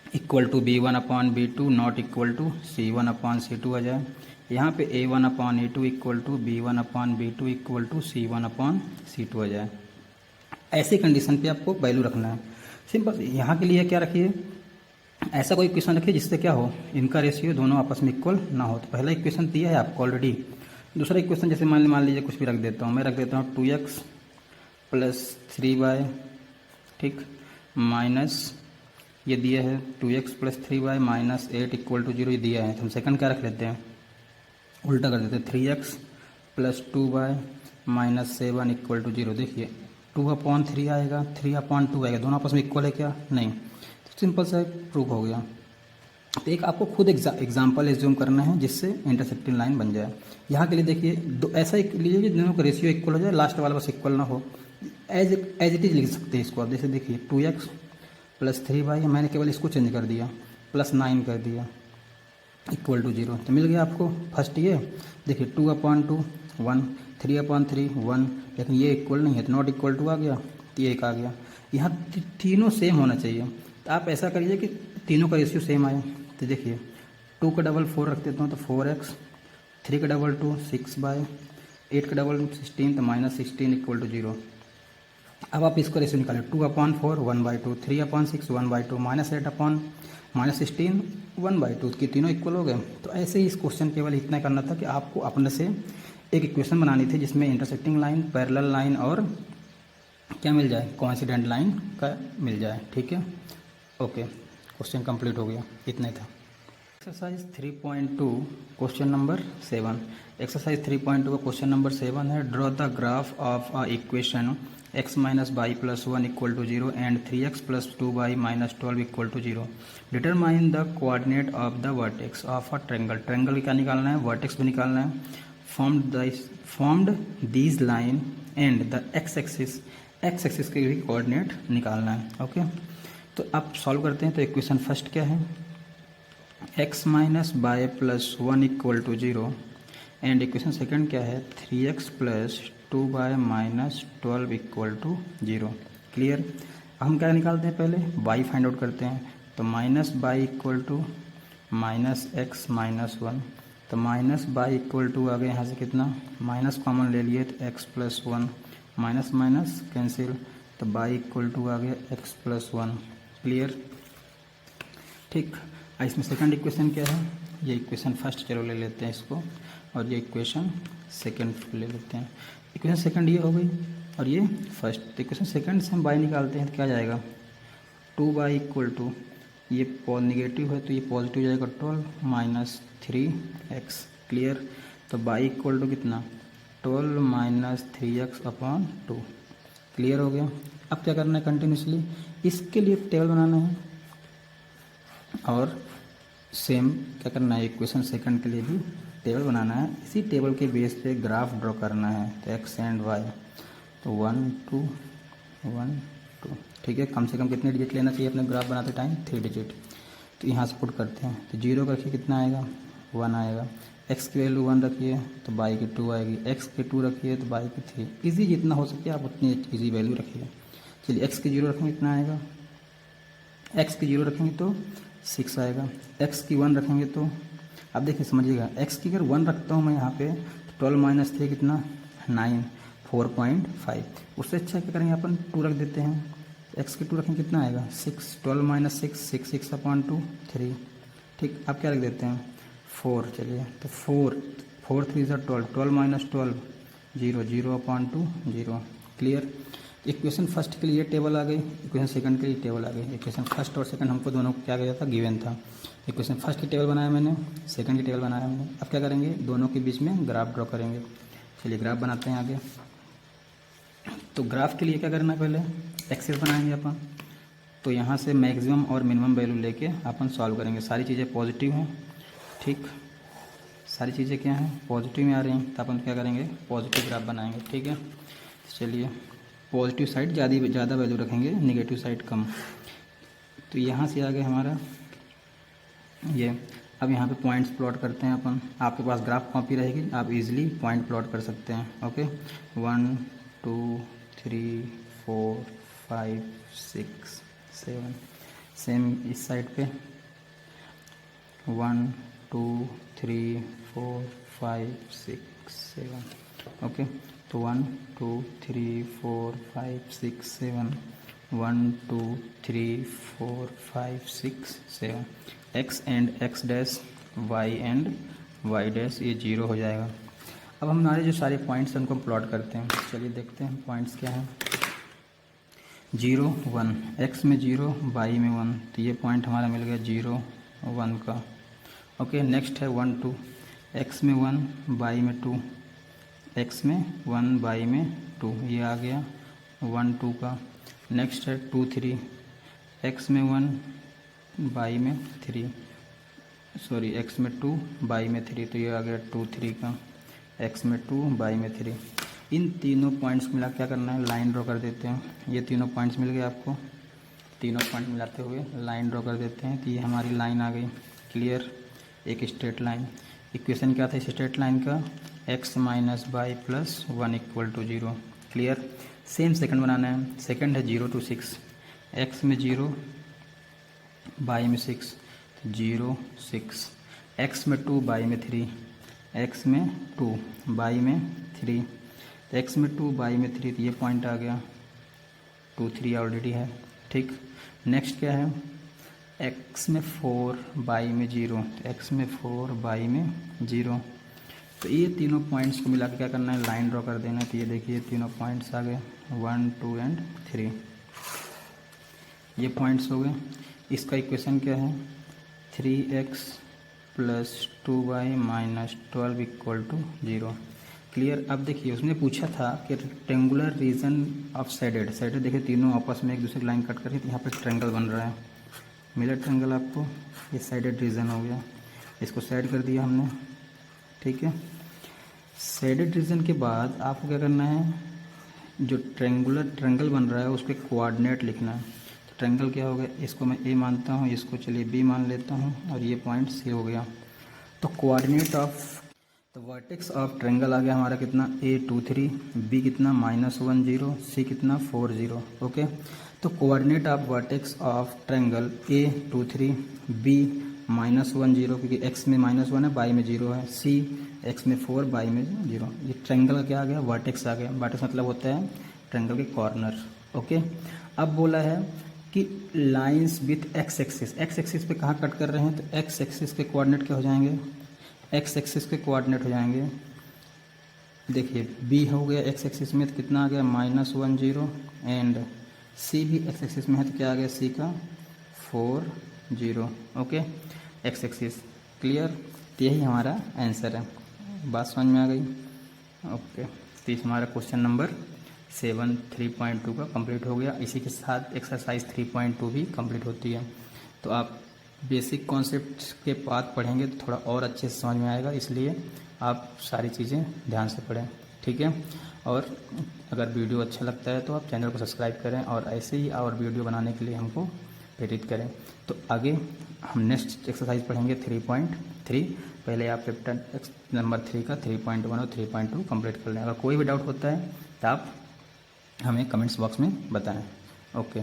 equal to b1/b2 not equal to c1/c2 आ जाए। यहाँ पे a1/a2 equal to b1/b2 equal to c1/c2 आ जाए। ऐसी कंडीशन पे आपको वैल्यू रखना है। सिंपल, यहाँ के लिए क्या रखिए, ऐसा कोई इक्वेशन रखिए जिससे क्या हो, इनका रेशियो दोनों आपस में इक्वल ना हो। तो पहला इक्वेशन दिया है आपको ऑलरेडी। दूसरा इक्वेशन जैसे मान लीजिए कुछ भी रख देता हूँ, मैं रख देता हूँ 2x प्लस 3y, ठीक, माइनस ये दिया है 2x plus 3y minus 8 equal to 0, ये दिया है। तो हम सेकंड क्या रख लेते हैं, उल्टा कर देते हैं, 3x plus 2y minus 7 equal to 0। देखिए 2/3 आएगा, 3/2 आएगा, दोनों आपस में इक्वल है क्या, नहीं। तो सिंपल सा प्रूफ हो गया। तो एक आपको खुद एग्जाम्पल एज्यूम करना है जिससे इंटरसेक्टिंग लाइन बन जाए। यहाँ के लिए देखिए दो ऐसा एक लीजिए कि दोनों का रेशियो इक्वल हो जाए, लास्ट वाला बस इक्वल ना हो। एज इट इज लिख सकते हैं इसको आप। जैसे देखिए 2x प्लस 3y, मैंने केवल इसको चेंज कर दिया, प्लस 9 कर दिया, इक्वल टू 0। तो मिल गया आपको फर्स्ट ये। देखिए 2/2 1, 3/3 1, लेकिन ये इक्वल नहीं है तो नॉट इक्वल टू आ गया, तो ये एक आ गया। यहाँ तीनों सेम होना चाहिए। तो आप ऐसा करिए कि तीनों का रेशियो सेम आए। तो देखिए 2 का डबल 4 रख देता हूँ तो 4x, 3 का डबल 2 6y, 8 का डबल 16 तो -16 इक्वल टू 0। अब आप इसको रेशियो निकालें 2/4 1/2, 3/6 1/2, -8/-16 1/2 कि तीनों इक्वल हो गए। तो ऐसे ही इस क्वेश्चन केवल इतना करना था कि आपको अपने से एक इक्वेशन बनानी थी जिसमें इंटरसेक्टिंग लाइन, पैरेलल लाइन और क्या मिल जाए, कोइंसिडेंट लाइन का मिल जाए। ठीक है, ओके, क्वेश्चन कंप्लीट हो गया, इतना ही था। Exercise 3.2 question number 7। एक्सरसाइज 3.2 का क्वेश्चन नंबर 7 है, draw the graph of a equation x minus by plus 1 equal to 0 and 3x plus 2y minus 12 equal to 0। Determine the coordinate of the vertex of a triangle. Triangle क्या निकालना है, vertex भी निकालना है। Formed these line and the x axis के भी coordinate निकालना है। ओके, तो आप सॉल्व करते हैं। तो इक्वेशन फर्स्ट क्या है, x minus y plus 1 equal to 0 and equation second क्या है, 3x plus 2y minus 12 equal to 0। Clear. हम क्या निकालते हैं, पहले y फाइंड आउट करते हैं। तो minus y equal to minus x minus 1, तो माइनस बाई इक्वल टू आ गया यहाँ से कितना, माइनस कॉमन ले लिए तो x plus 1, minus minus cancel, तो बाई इक्वल टू आ गया x प्लस 1। क्लियर, ठीक। इसमें सेकंड इक्वेशन क्या है, ये इक्वेशन फर्स्ट चलो ले लेते हैं इसको, और ये इक्वेशन सेकंड ले लेते हैं। इक्वेशन सेकंड ये हो गई और ये फर्स्ट। तो इक्वेशन सेकंड से हम बाई निकालते हैं तो क्या जाएगा, 2y इक्वल टू, ये नेगेटिव है तो ये पॉजिटिव जाएगा 12 माइनस 3x। क्लियर। तो बाई इक्वल टू कितना, 12 माइनस 3x/2। क्लियर हो गया। अब क्या करना है, कंटिन्यूसली इसके लिए टेबल बनाना है और सेम क्या करना है, इक्वेशन सेकंड के लिए भी टेबल बनाना है। इसी टेबल के बेस पे ग्राफ ड्रॉ करना है। तो एक्स एंड वाई, तो 1 2 1 2, ठीक है। कम से कम कितने डिजिट लेना चाहिए अपने ग्राफ बनाते टाइम, 3 डिजिट। तो यहाँ से पुट करते हैं। तो 0 रखिए कितना आएगा, 1 आएगा। एक्स की वैल्यू 1 रखिए तो बाई की 2 आएगी। एक्स की 2 रखिए तो बाई की 3। ईजी जितना हो सके आप उतनी ईजी वैल्यू रखिए। चलिए एक्स की 0 रखेंगे कितना आएगा, एक्स की 0 रखेंगे तो 6 आएगा। एक्स की 1 रखेंगे तो, अब देखिए समझिएगा, एक्स की अगर 1 रखता हूँ मैं यहाँ पे, 12 माइनस 3 कितना, 9, 4.5। उससे अच्छा क्या करेंगे अपन, 2 रख देते हैं। एक्स की 2 रखेंगे कितना आएगा, 6, 12 माइनस 6 6 6/2 3। ठीक, अब क्या रख देते हैं, 4। चलिए तो 4 3 12, 12 माइनस 12 0 0/2 0। क्लियर। इक्वेशन फर्स्ट के लिए टेबल आ गई, इक्वेशन सेकंड के लिए टेबल आ गई। इक्वेशन फर्स्ट और सेकंड हमको दोनों को क्या गया था, गिवन था। इक्वेशन फर्स्ट की टेबल बनाया मैंने, सेकंड की टेबल बनाया मैंने। अब क्या करेंगे, दोनों के बीच में ग्राफ ड्रॉ करेंगे। चलिए ग्राफ बनाते हैं आगे। तो ग्राफ के लिए क्या करना है, पहले एक्सिस बनाएंगे अपन। तो यहाँ से मैक्सिमम और मिनिमम वैल्यू लेके अपन सॉल्व करेंगे। सारी चीज़ें पॉजिटिव हैं, ठीक, सारी चीज़ें क्या हैं, पॉजिटिव में आ रही हैं। तो अपन क्या करेंगे, पॉजिटिव ग्राफ बनाएंगे। ठीक है, चलिए पॉजिटिव साइड ज़्यादा वैल्यू रखेंगे, नेगेटिव साइड कम। तो यहाँ से आ गया हमारा ये। अब यहाँ पे पॉइंट्स प्लॉट करते हैं अपन। आपके पास ग्राफ कॉपी रहेगी, आप इजीली पॉइंट प्लॉट कर सकते हैं। ओके, 1 2 3 4 5 6 7। सेम इस साइड पे 1 2 3 4 5 6 7। ओके, तो 1 2 3 4 5 6 7, 1 2 3 4 5 6 7। X and x dash, y and y dash, ये 0 हो जाएगा। अब हम हमारे जो सारे पॉइंट्स हैं उनको प्लॉट करते हैं। चलिए देखते हैं पॉइंट्स क्या हैं। 0 1, एक्स में 0 वाई में 1, तो ये पॉइंट हमारा मिल गया 0 1 का। ओके, नेक्स्ट है 1 2, एक्स में 1 वाई में 2, एक्स में 1 वाई में 2, ये आ गया 1 2 का। नेक्स्ट है 2 3, एक्स में 1 वाई में 3, सॉरी एक्स में 2 बाई में 3, तो ये आ गया 2 3 का, एक्स में 2 बाई में 3। इन तीनों पॉइंट्स को मिला क्या करना है, लाइन ड्रॉ कर देते हैं। ये तीनों पॉइंट्स मिल गए आपको, तीनों पॉइंट मिलाते हुए लाइन ड्रॉ कर देते हैं। तो ये हमारी लाइन आ गई, क्लियर, एक स्ट्रेट लाइन। इक्वेशन क्या था इस स्ट्रेट लाइन का, x minus by plus 1 equal to 0, clear. Same second बनाना है, सेकंड है 0 to 6, x में 0 बाई में 6, 0 6, x में 2 बाई में 3, x में 2 बाई में 3, x में 2 बाई में 3, तो ये पॉइंट आ गया 2 3 ऑलरेडी है, ठीक। नेक्स्ट क्या है, x में 4 बाई में 0, x में 4 बाई में 0। तो ये तीनों पॉइंट्स को मिला के क्या करना है, लाइन ड्रॉ कर देना है। तो ये देखिए तीनों पॉइंट्स आ गए 1 2 एंड 3, ये पॉइंट्स हो गए। इसका इक्वेशन क्या है, 3x plus 2y minus 12 equal to 0, clear. अब देखिए उसने पूछा था कि rectangular region of sided, sided देखिए तीनों आपस में एक दूसरे की लाइन कट करके, तो यहाँ पर ट्रायंगल बन रहा है, मिला ट्रायंगल आपको, ये साइडेड रीजन हो गया, इसको साइड कर दिया हमने, ठीक है। साइडेड रीजन के बाद आपको क्या करना है, जो ट्रायंगल बन रहा है उसके कोऑर्डिनेट लिखना है। तो ट्रायंगल क्या हो गया, इसको मैं ए मानता हूँ, इसको चलिए बी मान लेता हूँ, और ये पॉइंट सी हो गया। तो कोऑर्डिनेट ऑफ, तो वर्टेक्स ऑफ ट्रायंगल आ गया हमारा कितना, A 2 3, B कितना -1 0, C कितना 4 0, ओके। तो coordinate of vertex of triangle A 2 3, B -1 0, क्योंकि x में -1 है, बाई में 0 है, C x में 4 बाई में 0। ये ट्रायंगल का क्या आ गया, वर्टेक्स आ गया। वर्टेक्स मतलब होता है ट्रायंगल के कॉर्नर, ओके। अब बोला है कि lines with x axis, x axis पे कहाँ कट कर रहे हैं, तो एक्स एक्सिस के कोऑर्डिनेट क्या हो जाएंगे, एक्स एक्सिस के कोऑर्डिनेट हो जाएंगे, देखिए बी हो गया एक्स एक्सिस में, तो कितना आ गया -1 0, एंड सी भी एक्स एक्सिस में है, तो क्या आ गया सी का 4 0, ओके, एक्स एक्सिस, क्लियर। तो यही हमारा आंसर है, बात समझ में आ गई, ओके। तो इस हमारा क्वेश्चन नंबर 7 3.2 का कंप्लीट हो गया। इसी के साथ एक्सरसाइज 3.2 भी कंप्लीट होती है। तो आप बेसिक कॉन्सेप्ट के बाद पढ़ेंगे तो थोड़ा और अच्छे से समझ में आएगा, इसलिए आप सारी चीज़ें ध्यान से पढ़ें, ठीक है। और अगर वीडियो अच्छा लगता है तो आप चैनल को सब्सक्राइब करें, और ऐसे ही और वीडियो बनाने के लिए हमको प्रेरित करें। तो आगे हम नेक्स्ट एक्सरसाइज पढ़ेंगे 3.3। पहले आप चैप्टर नंबर 3 का 3.1 और 3.2 कंप्लीट कर लें। अगर कोई भी डाउट होता है तो आप हमें कमेंट्स बॉक्स में बताएं, ओके।